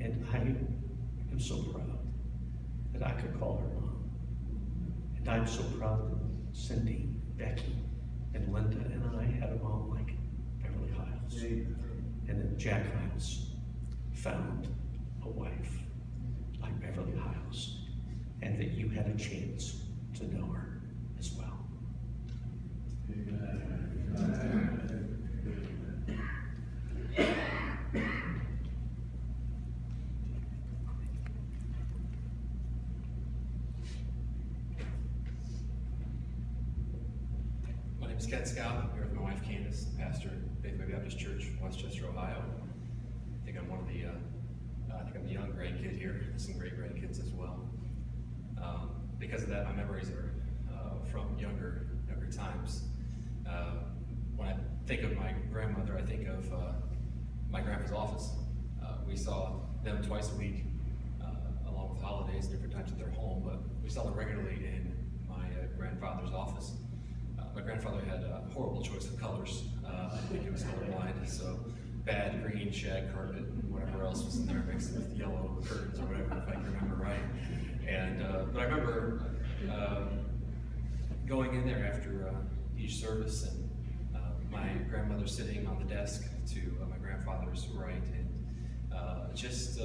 And I am so proud that I could call her mom. And I'm so proud that Cindy, Becky, and Linda and I had a mom like Beverly Hyles. And that Jack Hyles found a wife like Beverly Hyles, and that you had a chance to know her as well. My name is Ken Scout. I'm here with my wife Candace, pastor at Faithway Baptist Church, Westchester, Ohio. I think I'm one of the, the young grandkid here. Some great grandkids as well. Because of that, my memories are from younger times. When I think of my grandmother, I think of my grandpa's office. We saw them twice a week, along with holidays, different times at their home, but we saw them regularly in my grandfather's office. My grandfather had a horrible choice of colors. I think he was colorblind, so bad green shag carpet and whatever else was in there mixed with yellow curtains or whatever, if I can remember right. And but I remember going in there after each service, and my grandmother sitting on the desk to my grandfather's right, and just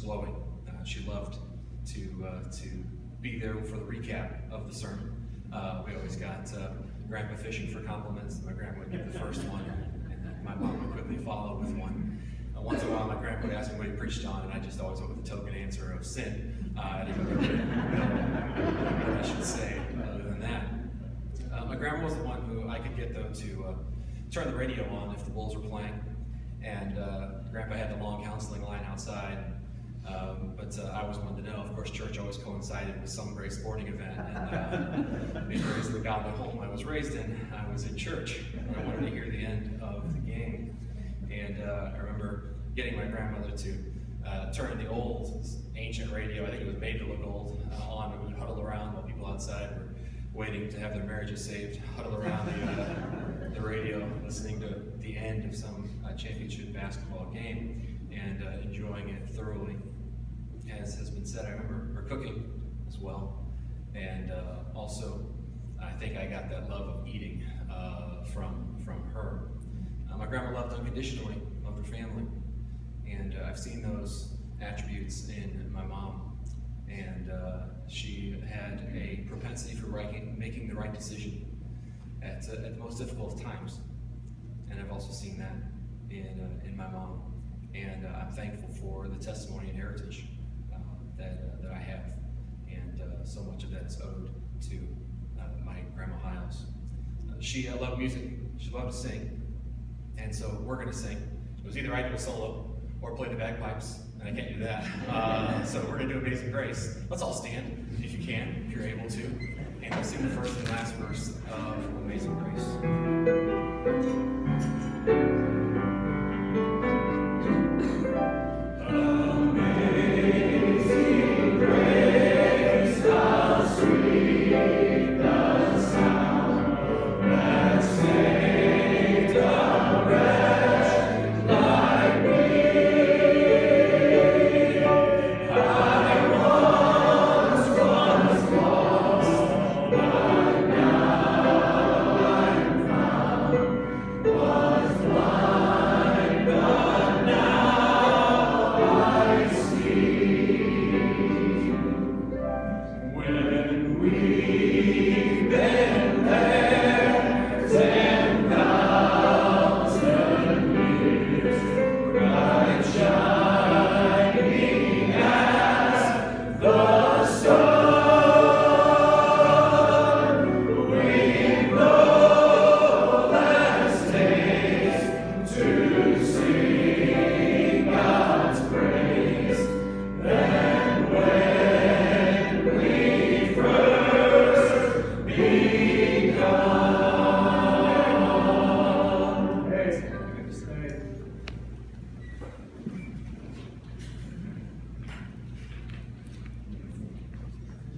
glowing. She loved to be there for the recap of the sermon. We always got Grandpa fishing for compliments. My grandma would give the first one, and then my mom would quickly follow with one. Once in a while, my grandpa would ask me what he preached on, and I just always went with the token answer of sin. I didn't really know what I should say other than that. My grandma was the one who I could get, though, to turn the radio on if the Bulls were playing, and Grandpa had the long counseling line outside. But I was one to know. Of course, church always coincided with some great sporting event, and being raised in the godly home I was raised in, I was in church, and I wanted to hear the end of the game. And I remember getting my grandmother to turn the old, ancient radio, I think it was made to look old, on. We would huddle around while people outside were waiting to have their marriages saved, huddle around the radio, listening to the end of some championship basketball game, and enjoying it thoroughly. As has been said, I remember her cooking as well, and also I think I got that love of eating from her. My grandma loved unconditionally, loved her family, and I've seen those attributes in my mom, and she had a propensity for making the right decision at the most difficult of times, and I've also seen that in my mom, and I'm thankful for the testimony and heritage that I have, and so much of that is owed to my Grandma Hyles. She loved music, she loved to sing, and so we're going to sing. It was either I do a solo or play the bagpipes, and I can't do that. So we're going to do Amazing Grace. Let's all stand, if you can, if you're able to, and we'll sing the first and last verse of Amazing Grace. Was blind.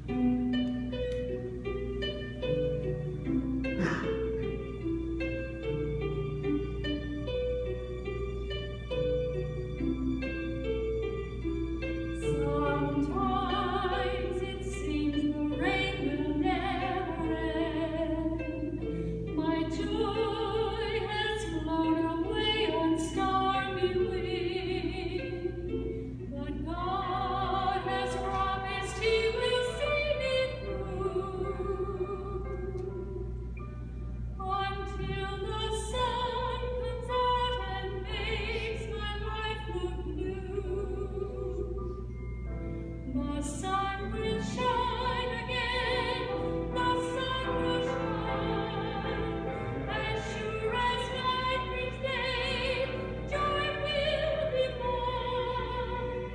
Sometimes it seems the rain will never end. My joy has flown away on stormy wind, but God has promised He will see me through until the sun comes out and makes my life look blue. The sun will shine again, the sun will shine, as sure as night brings day, joy will be mine.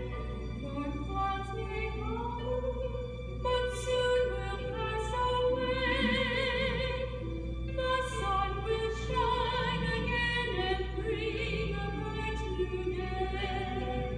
Dark clouds may come, but soon will pass away. The sun will shine again and bring a bright new day.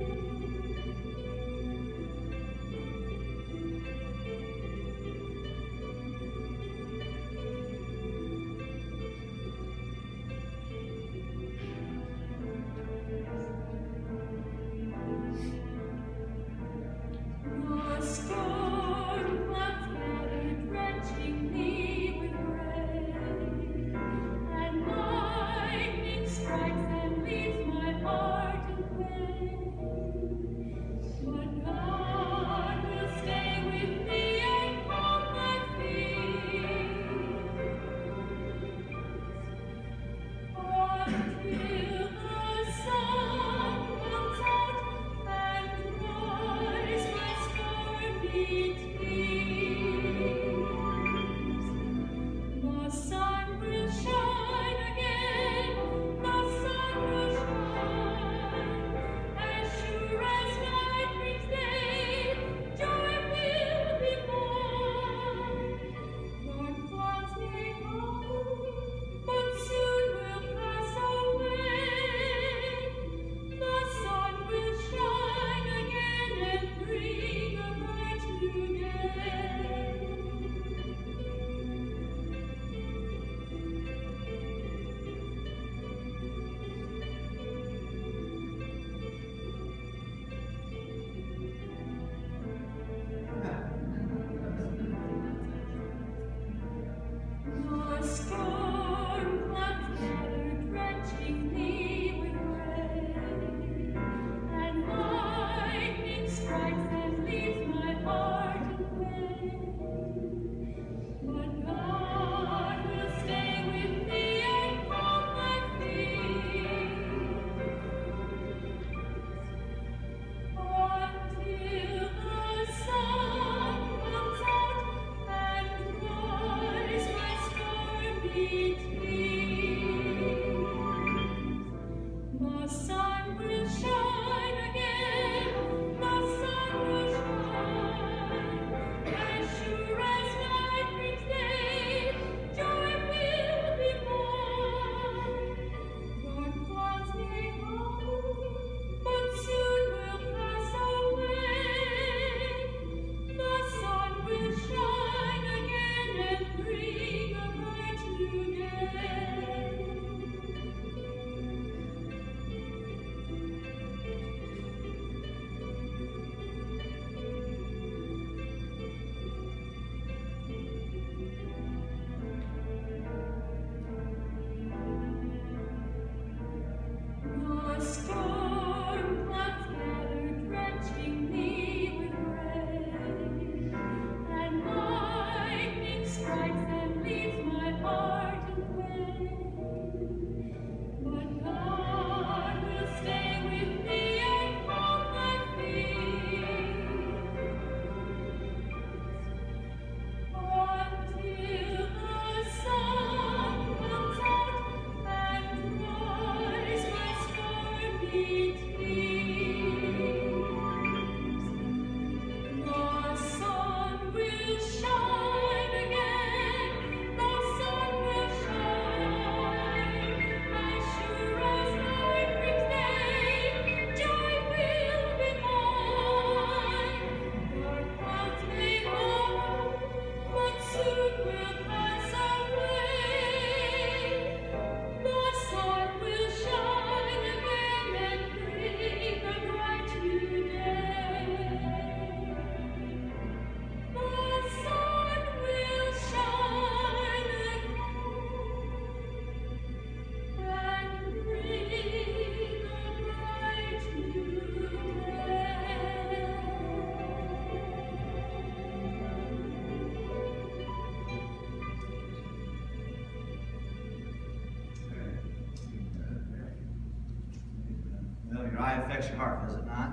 eye affects your heart, does it not?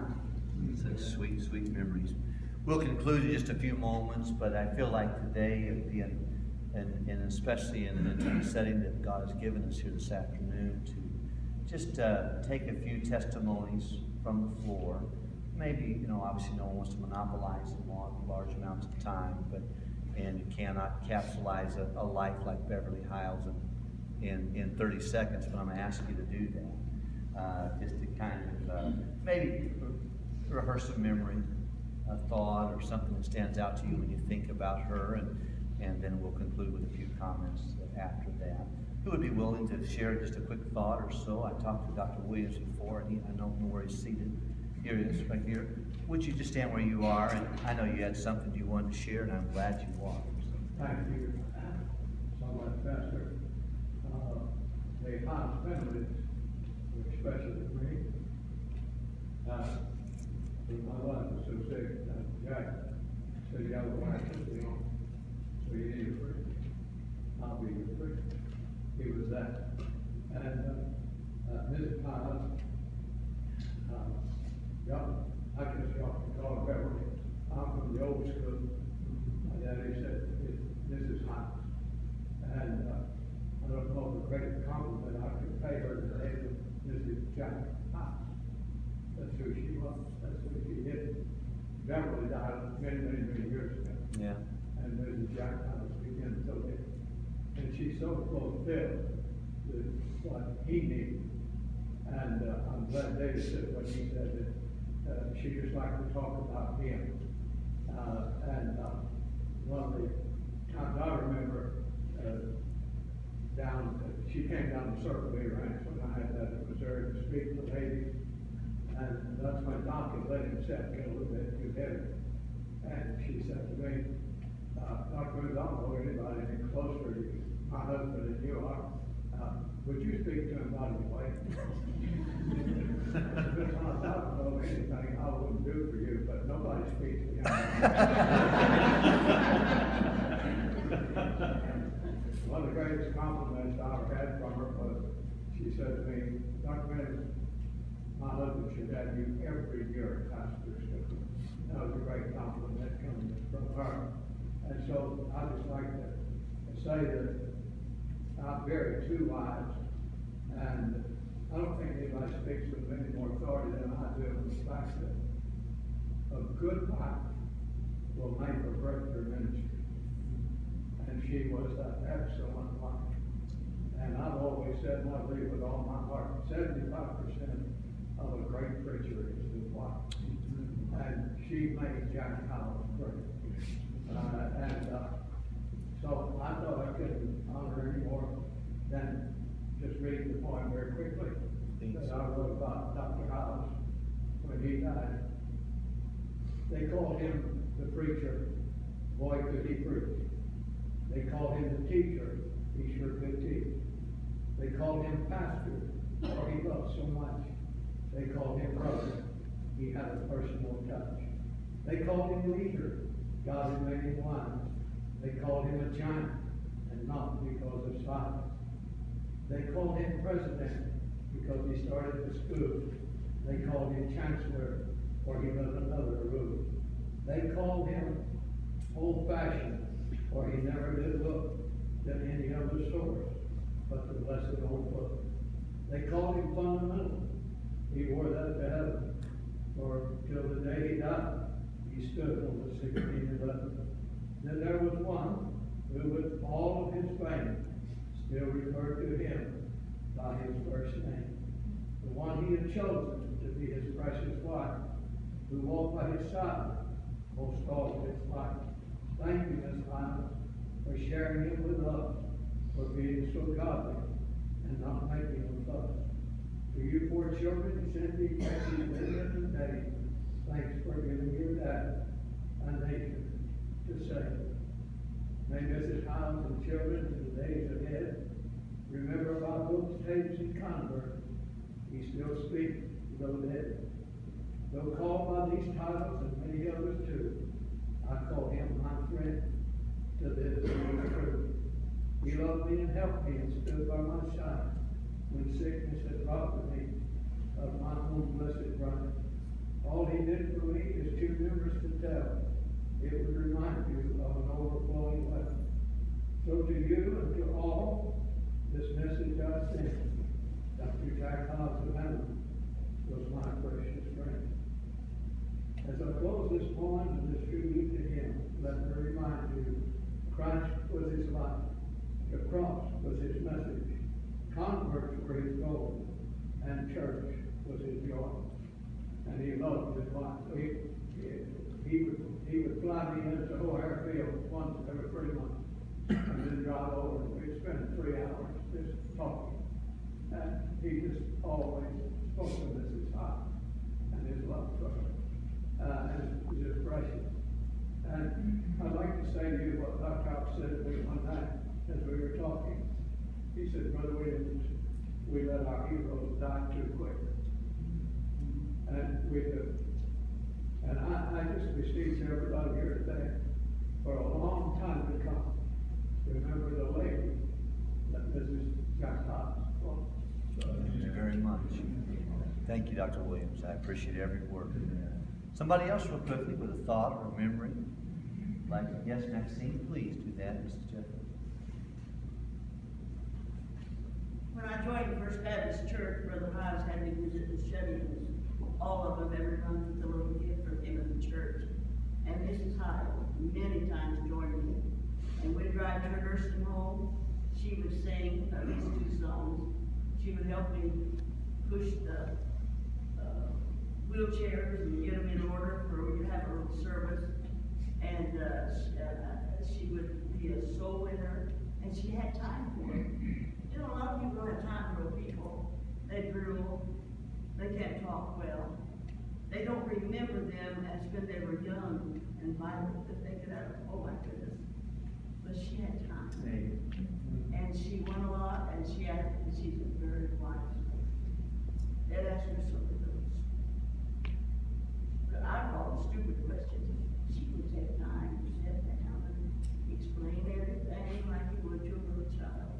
Such sweet, sweet memories. We'll conclude in just a few moments, but I feel like today, and especially in an intimate setting that God has given us here this afternoon, to just take a few testimonies from the floor. Maybe, obviously no one wants to monopolize large amounts of time, and you cannot capsulize a life like Beverly Hyles in 30 seconds, but I'm going to ask you to do that. Just to kind of maybe rehearse a memory, a thought, or something that stands out to you when you think about her, and then we'll conclude with a few comments after that. Who would be willing to share just a quick thought or so? I talked to Dr. Williams before, and I don't know where he's seated. Here he is, right here. Would you just stand where you are? And I know you had something you wanted to share, and I'm glad you are. Thank you so much, Pastor. The Hyles family was special to me. When my wife was so sick, Jack said, "You got a wife to be on, so you need a preacher. I'll be your preacher." He was that. And Mrs. Hyles, I guess y'all can call her Beverly. I'm from the old school. My daddy said, Mrs. Hyles. And I don't know the great compliment I could pay her today, but Mrs. Jack Hyles. That's who she was. That's who she is. Beverly died many, many, many years ago. Yeah. And Mrs. Jack Hyles began to live. And she so fulfilled what he needed. And I'm glad David said what he said, that she just liked to talk about him. One of the times I remember she came down to Circle B Ranch when I had that in Missouri to speak to ladies. And that's when Doc had let himself get a little bit too heavy. And she said to me, Dr. Williams, I don't know anybody any closer to my husband than you are. Would you speak to him about his wife? I don't know anything I wouldn't do for you, but nobody speaks to him. One of the greatest compliments I ever had from her was, she said to me, Dr. Williams, my husband should have you every year at pastor's school. That was a great compliment coming from her. And so I just like to say that I buried 2 wives, and I don't think anybody speaks with any more authority than I do in the fact that a good wife will make or break their ministry. And she was that excellent wife. And I've always said, and I believe with all my heart, 75% of a great preacher is his wife. And she made Jack Hyles great. So I thought I couldn't honor any more than just read the poem very quickly that I wrote about Dr. Hyles when he died. They called him the preacher. Boy, could he preach. They called him the teacher. He sure could teach. They called him pastor, for he loved so much. They called him brother. He had a personal touch. They called him leader. God had made him wise. They called him a giant, and not because of size. They called him president because he started the school. They called him chancellor, for he was another rule. They called him old-fashioned, for he never did look to any other source but the blessed old book. They called him fundamental. He wore that to heaven, for till the day he died, he stood on the 1611. Then there was one who, with all of his fame, still referred to him by his first name. The one he had chosen to be his precious wife, who walked by his side most all of his life. Thank you, Miss Hyles, for sharing him with us, for being so godly and not making a fuss. To you 4 children, Cindy, Becky, Lydia, and Dave, thanks for giving your dad a nation to save. May Mrs. Hyles and children in the days ahead remember about those tapes in Convert. He still speaks, though dead. Though called by these titles and many others too, I call him my friend to this is true. He loved me and helped me and stood by my side when sickness had robbed me of my own blessed brother. All he did for me is too numerous to tell. It would remind you of an overflowing well. So to you and to all, this message I send, Dr. Jack Hyles of Heaven was my precious friend. As I close this poem and this tribute to him, let me remind you, Christ was his life. The cross was his message. Converts were his goal. And church was his joy. And he loved his wife. He would fly me into O'Hare Field once every 3 months. And then drive over and we'd spend 3 hours just talking. And he just always spoke of Mrs. Hyles and his love for her. And it was just precious. And I'd like to say to you what Dr. Cox said to me one night as we were talking. He said, Brother Williams, we let our heroes die too quick. And we do. And I just beseech everybody here today, for a long time to come, remember the lady that Mrs. Jack Hyles was. Thank you very much. Thank you, Dr. Williams. I appreciate every word. Somebody else real quickly with a thought or a memory. Like, yes, Maxine, please do that, Mrs. Jeffrey. When I joined First Baptist Church, Brother Hyles had me visit the shut-ins. All of them, every month, with a little gift from him in the church. And Mrs. Hyles many times joined me. And we'd drive to her nursing home. She would sing at least 2 songs. She would help me push the wheelchairs and get them in order for we could have a little service. And she would be a soul winner, and she had time for it. You know, a lot of people don't have time for people. They drool, they can't talk well. They don't remember them as when they were young and vital that they could have, oh my goodness. But she had time. And she won a lot, and she's a very wise woman. They'd ask her some of those. But I call them stupid questions. She would take time to sit down and explain everything like you would to a little child.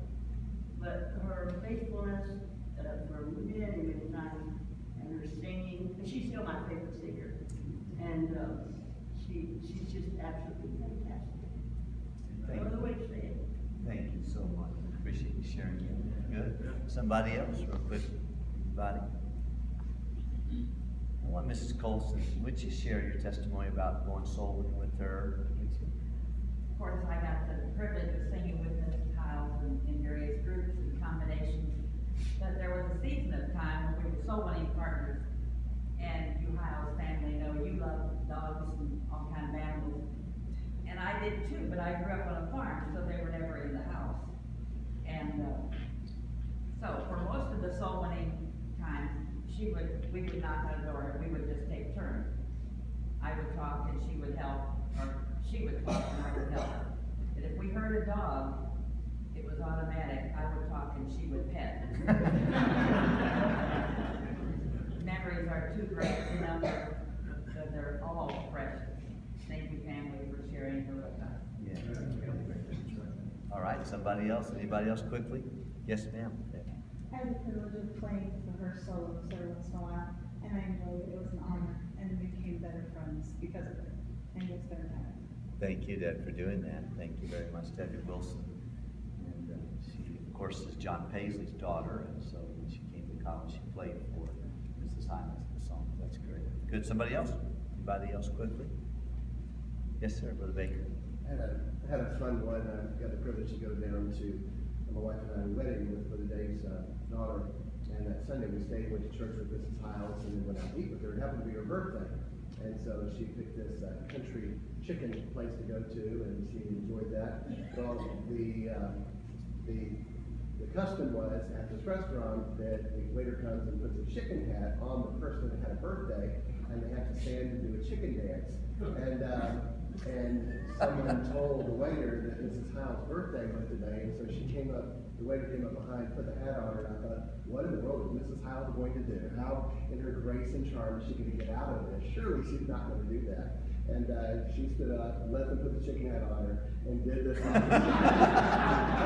But her faithfulness for many, many times, and her singing, and she's still my favorite singer. And she's just absolutely fantastic. Thank No other you. way to say it. Thank you so much. Appreciate you sharing that. Good. Somebody else, real quick. Anybody? I want Mrs. Colson, would you share your testimony about going soul winning with her? Of course, I got the privilege of singing with Mrs. Hyles in various groups and combinations. But there was a season of time when we were soul winning partners. And you Hyles family know you love dogs and all kinds of animals. And I did too, but I grew up on a farm, so they were never in the house. And so for most of the soul winning time, we would knock on the door and we would just take turns. I would talk and she would help, or she would talk and I would help. But if we heard a dog, it was automatic. I would talk and she would pet. Memories are too great to number, so they're all precious. Thank you, family, for sharing her with us. Yeah. All right, somebody else? Anybody else quickly? Yes, ma'am. I had the privilege of playing for her solos every once in a while, and I enjoyed it. It was an honor, and we became better friends because of it. And it was better time. Thank you, Deb, for doing that. Thank you very much, Debbie Wilson. And she, of course, is John Paisley's daughter, and so when she came to college, she played for Mrs. Hyles in the song. That's great. Good. Somebody else? Anybody else quickly? Yes, sir, Brother Baker. I had a fun one. I got the privilege to go down to my wife and I's wedding with Brother Dave's daughter. And that Sunday we stayed, went to church with Mrs. Hyles, and then went out to eat with her. It happened to be her birthday. And so she picked this country chicken place to go to, and she enjoyed that. Well, the custom was at this restaurant that the waiter comes and puts a chicken hat on the person that had a birthday, and they have to stand and do a chicken dance. And someone told the waiter that Mrs. Hyles' birthday was today, and so she came up, the waiter came up behind, put the hat on her, and I thought, what in the world is Mrs. Hyles going to do? How, in her grace and charm, is she going to get out of this? Surely she's not going to do that. And she stood up, let them put the chicken head on her, and did this. I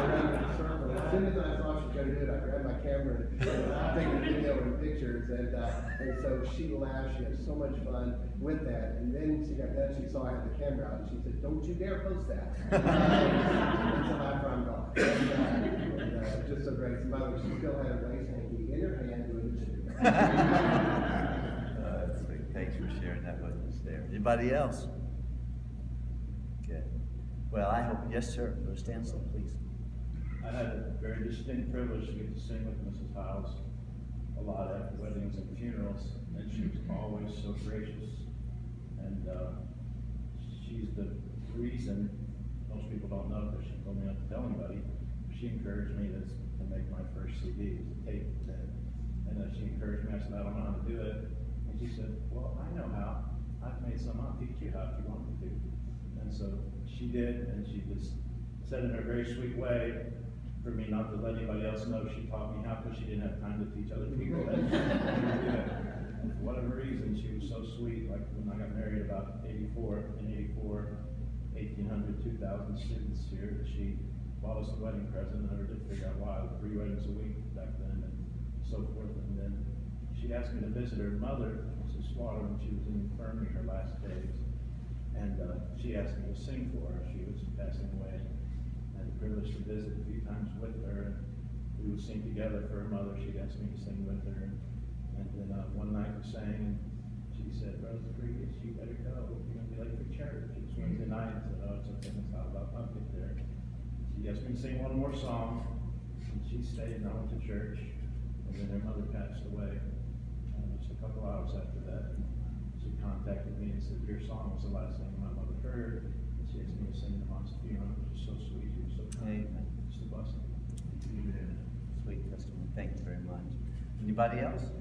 ran in a circle. As soon as I saw she was going to do it, I grabbed my camera and taking video and pictures. And so she laughed. She had so much fun with that. And then she saw I had the camera out, and she said, "Don't you dare post that." Until after I'm gone. And just so great. By the way, she still had a lace hanky in her hand doing the chicken. That's sweet. Thanks for sharing that with us there. Anybody else? Good. Well, I hope, yes, sir. Brother Stansel, please. I had a very distinct privilege to get to sing with Mrs. Hyles a lot at weddings and funerals, and she was always so gracious. And she's the reason, most people don't know because she told me not to tell anybody, she encouraged me to make my first CD, to tape that. And she encouraged me. I said, "I don't know how to do it." And she said, "Well, I know how. I've made some. I'll teach you how if you want me to." And so she did, and she just said in a very sweet way for me not to let anybody else know she taught me how, because she didn't have time to teach other people that. And for whatever reason, she was so sweet. Like when I got married about 84, 1,800, 2,000 students here, that she bought us a wedding present. I never did figure out why. 3 weddings a week back then, and so forth. And then she asked me to visit her mother, Mrs. Slaughter, when she was in infirmary her last days. And she asked me to sing for her. She was passing away. I had the privilege to visit a few times with her. And we would sing together for her mother. She'd ask me to sing with her. And then one night we sang, and she said, "Brother Rodriguez, you better go. You're going to be late for church." It was Wednesday night. I said, "Oh, it's okay, Miss Hyles. I'll get there." She asked me to sing one more song. And she stayed, and I went to church. And then her mother passed away just a couple hours after that. And she contacted me and said, "Your song was the last thing my mother heard." And she asked me to sing the mom's funeral, which was so sweet. She was so kind. Amen. Just a blessing. Amen. Sweet testimony. Thank you very much. Anybody else?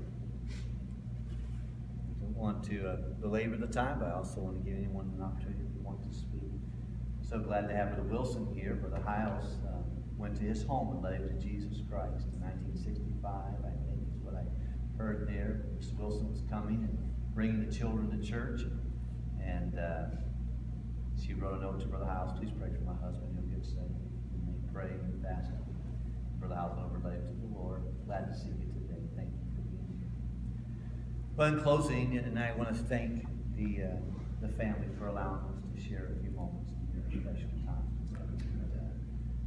I don't want to belabor the time, but I also want to give anyone an opportunity if you want to speak. So glad to have Brother Wilson here. Brother Hyles went to his home and led him to Jesus Christ in 1965, I think is what I heard there. Mr. Wilson was coming and bringing the children to church, and she wrote a note to Brother Hyles, "Please pray for my husband, he'll get saved." And they prayed and fasted. Brother Hyles went over and led him to the Lord. Glad to see you today. Thank you for being here. But in closing, and I want to thank the family for allowing us to share a few moments in your special time.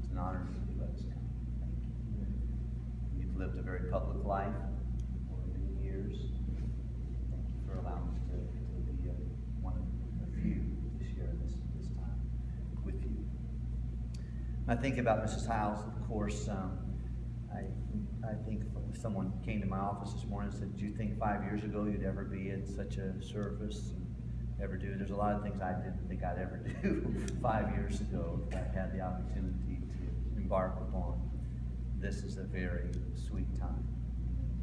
It's an honor for you to let us come. Thank you. You've lived a very public life for many years. Thank you for allowing us to be one of the few to share this time with you. I think about Mrs. Hyles, of course. I think someone came to my office this morning and said, "Do you think 5 years ago you'd ever be at such a service and ever do?" There's a lot of things I didn't think I'd ever do 5 years ago that I had the opportunity to embark upon. This is a very sweet time.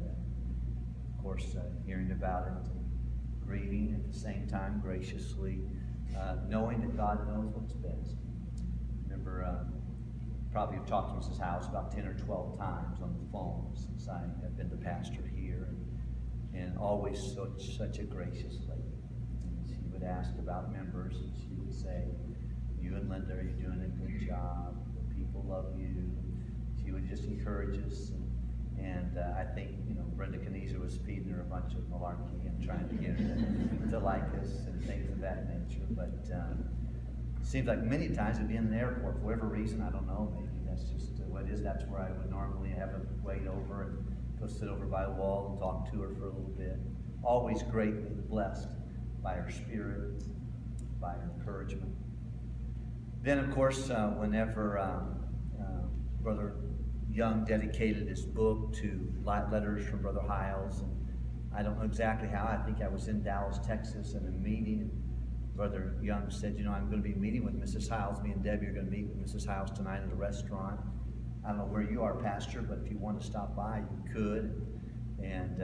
And, of course, hearing about it, grieving at the same time, graciously, knowing that God knows what's best. Remember, probably have talked to Mrs. Hyles about 10 or 12 times on the phone since I have been the pastor here, and always such a gracious lady. And she would ask about members, and she would say, "You and Linda, are you doing a good job? The people love you." She would just encourage us, and I think Brenda Knieser was feeding her a bunch of malarkey and trying to get her to like us and things of that nature. But it seems like many times it'd be in an airport for whatever reason. I don't know. Maybe that's just what it is. That's where I would normally have a wait over and go sit over by the wall and talk to her for a little bit. Always greatly blessed by her spirit, by her encouragement. Then, of course, whenever Brother Young dedicated his book to letters from Brother Hyles, and I don't know exactly how. I think I was in Dallas, Texas, in a meeting, and Brother Young said, "I'm going to be meeting with Mrs. Hyles. Me and Debbie are going to meet with Mrs. Hyles tonight at a restaurant. I don't know where you are, Pastor, but if you want to stop by, you could." And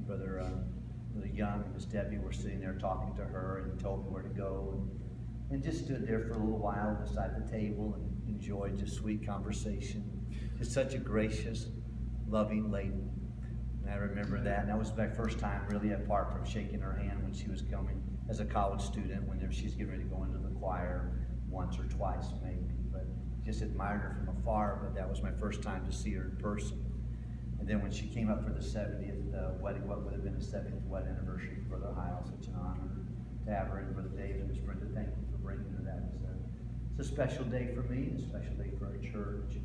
Brother Young and Miss Debbie were sitting there talking to her, and told me where to go, and just stood there for a little while beside the table and enjoyed just sweet conversation. Just such a gracious, loving lady. And I remember that. And that was my first time really, apart from shaking her hand when she was coming as a college student whenever she's getting ready to go into the choir once or twice maybe, but just admired her from afar, but that was my first time to see her in person. And then when she came up for the 70th wedding, what would have been the 70th wedding anniversary for Brother Hyles, such an honor to have her, and Brother David and Miss Brenda, thank you for bringing her. That was it's a special day for me, a special day for our church,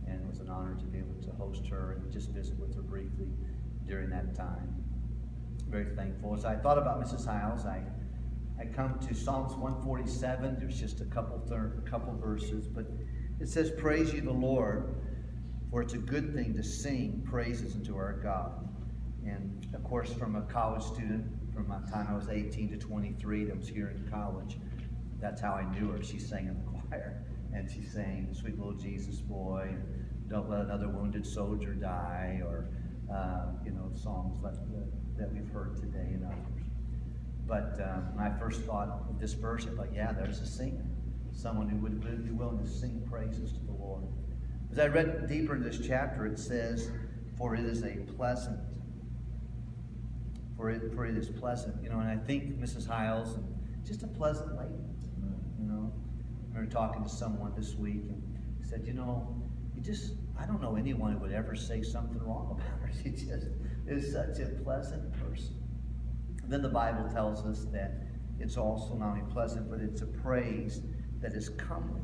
and it was an honor to be able to host her and just visit with her briefly during that time. Very thankful. As I thought about Mrs. Hyles, I come to Psalms 147. There's just a couple verses, but it says, "Praise ye the Lord, for it's a good thing to sing praises unto our God." And of course, from a college student, from my time I was 18 to 23, that was here in college, that's how I knew her. She sang in the choir, and she sang "Sweet Little Jesus Boy," and "Don't Let Another Wounded Soldier Die," or songs like that we've heard today and others. But when I first thought of this verse, I thought, yeah, there's a singer, someone who would be willing to sing praises to the Lord. As I read deeper in this chapter, it says, "For it is pleasant." For it is pleasant, and I think Mrs. Hyles, just a pleasant lady, I remember talking to someone this week, and he said, I don't know anyone who would ever say something wrong about her. She just is such a pleasant person. And then the Bible tells us that it's also not only pleasant, but it's a praise that is comely,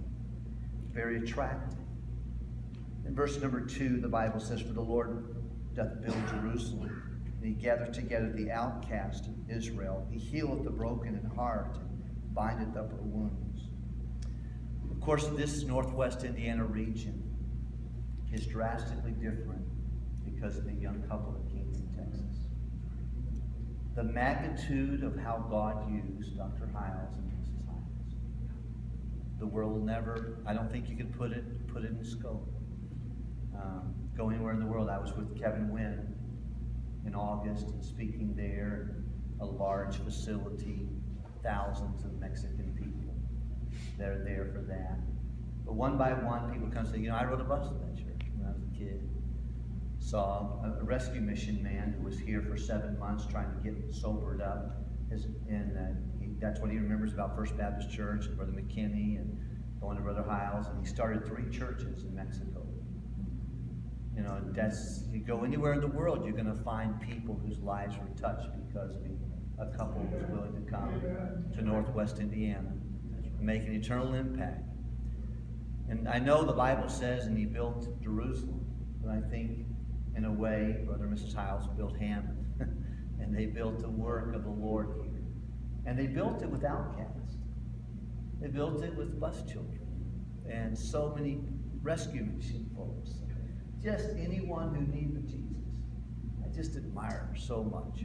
very attractive. In verse number 2, the Bible says, "For the Lord doth build Jerusalem, and he gathereth together the outcast of Israel. He healeth the broken in heart, and bindeth up her wounds." Of course, this northwest Indiana region is drastically different because of the young couple that came from Texas. The magnitude of how God used Dr. Hyles and Mrs. Hyles, the world will never, I don't think you could put it in scope. Go anywhere in the world. I was with Kevin Wynn in August and speaking there, a large facility, thousands of Mexican people that are there for that. But one by one, people come and say, I rode a bus to that church when I was a kid. Saw a rescue mission man who was here for 7 months trying to get sobered up. That's what he remembers about First Baptist Church and Brother McKinney and going to Brother Hyles. And he started 3 churches in Mexico. You go anywhere in the world, you're going to find people whose lives were touched because a couple was willing to come to Northwest Indiana and make an eternal impact. And I know the Bible says, and he built Jerusalem, but I think in a way, Brother and Mrs. Hyles built Hammond, and they built the work of the Lord here. And they built it with outcasts. They built it with bus children and so many rescue mission folks. Just anyone who needed Jesus. I just admire her so much.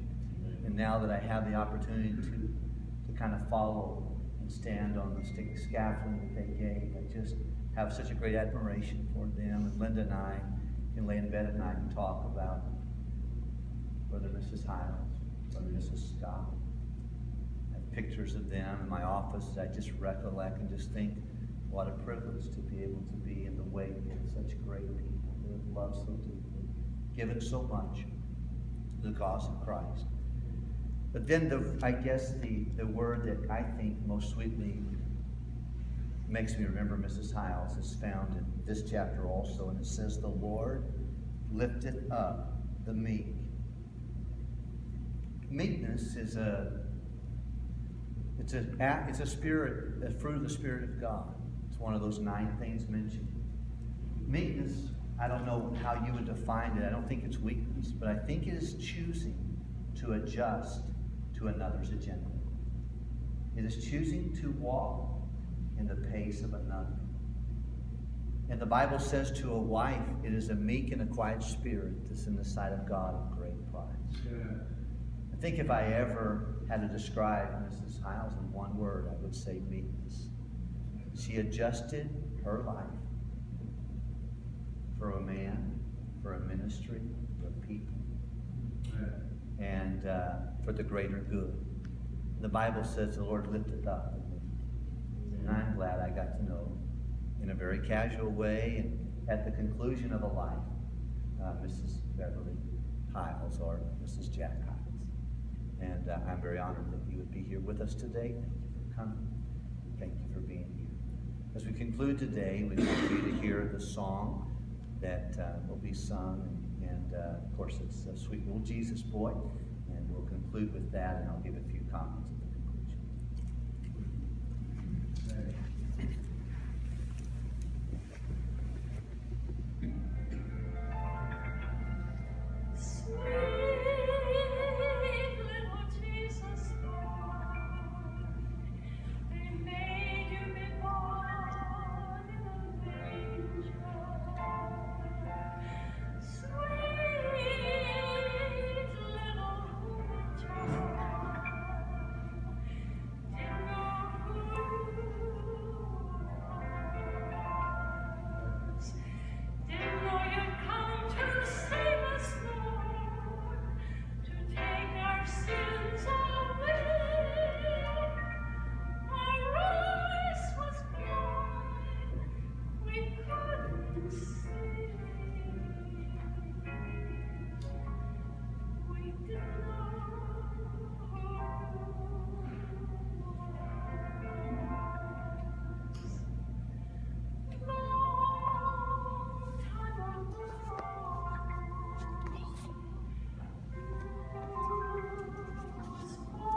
And now that I have the opportunity to kind of follow and stand on the scaffolding that they gave, I just have such a great admiration for them. And Linda and I can lay in bed at night and talk about Brother and Mrs. Hyles, Brother and Mrs. Scott. I have pictures of them in my office. I just recollect and just think what a privilege to be able to be in the wake of such great people. Love so deeply, given so much to the cause of Christ. But then the word that I think most sweetly makes me remember Mrs. Hyles is found in this chapter also, and it says, "The Lord lifteth up the meek." Meekness is a spirit, a fruit of the Spirit of God. It's one of those 9 things mentioned. Meekness, I don't know how you would define it. I don't think it's weakness, but I think it is choosing to adjust to another's agenda. It is choosing to walk in the pace of another. And the Bible says to a wife, it is a meek and a quiet spirit that's in the sight of God of great price. Yeah. I think if I ever had to describe Mrs. Hyles in one word, I would say meekness. She adjusted her life for a man, for a ministry, for people, and for the greater good. The Bible says the Lord lifted up the meek. And I'm glad I got to know in a very casual way and at the conclusion of a life, Mrs. Beverly Hyles or Mrs. Jack Hyles. And I'm very honored that you would be here with us today. Thank you for coming. Thank you for being here. As we conclude today, we want you to hear the song that will be sung. And of course, it's Sweet Little Jesus Boy. And we'll conclude with that, and I'll give a few comments.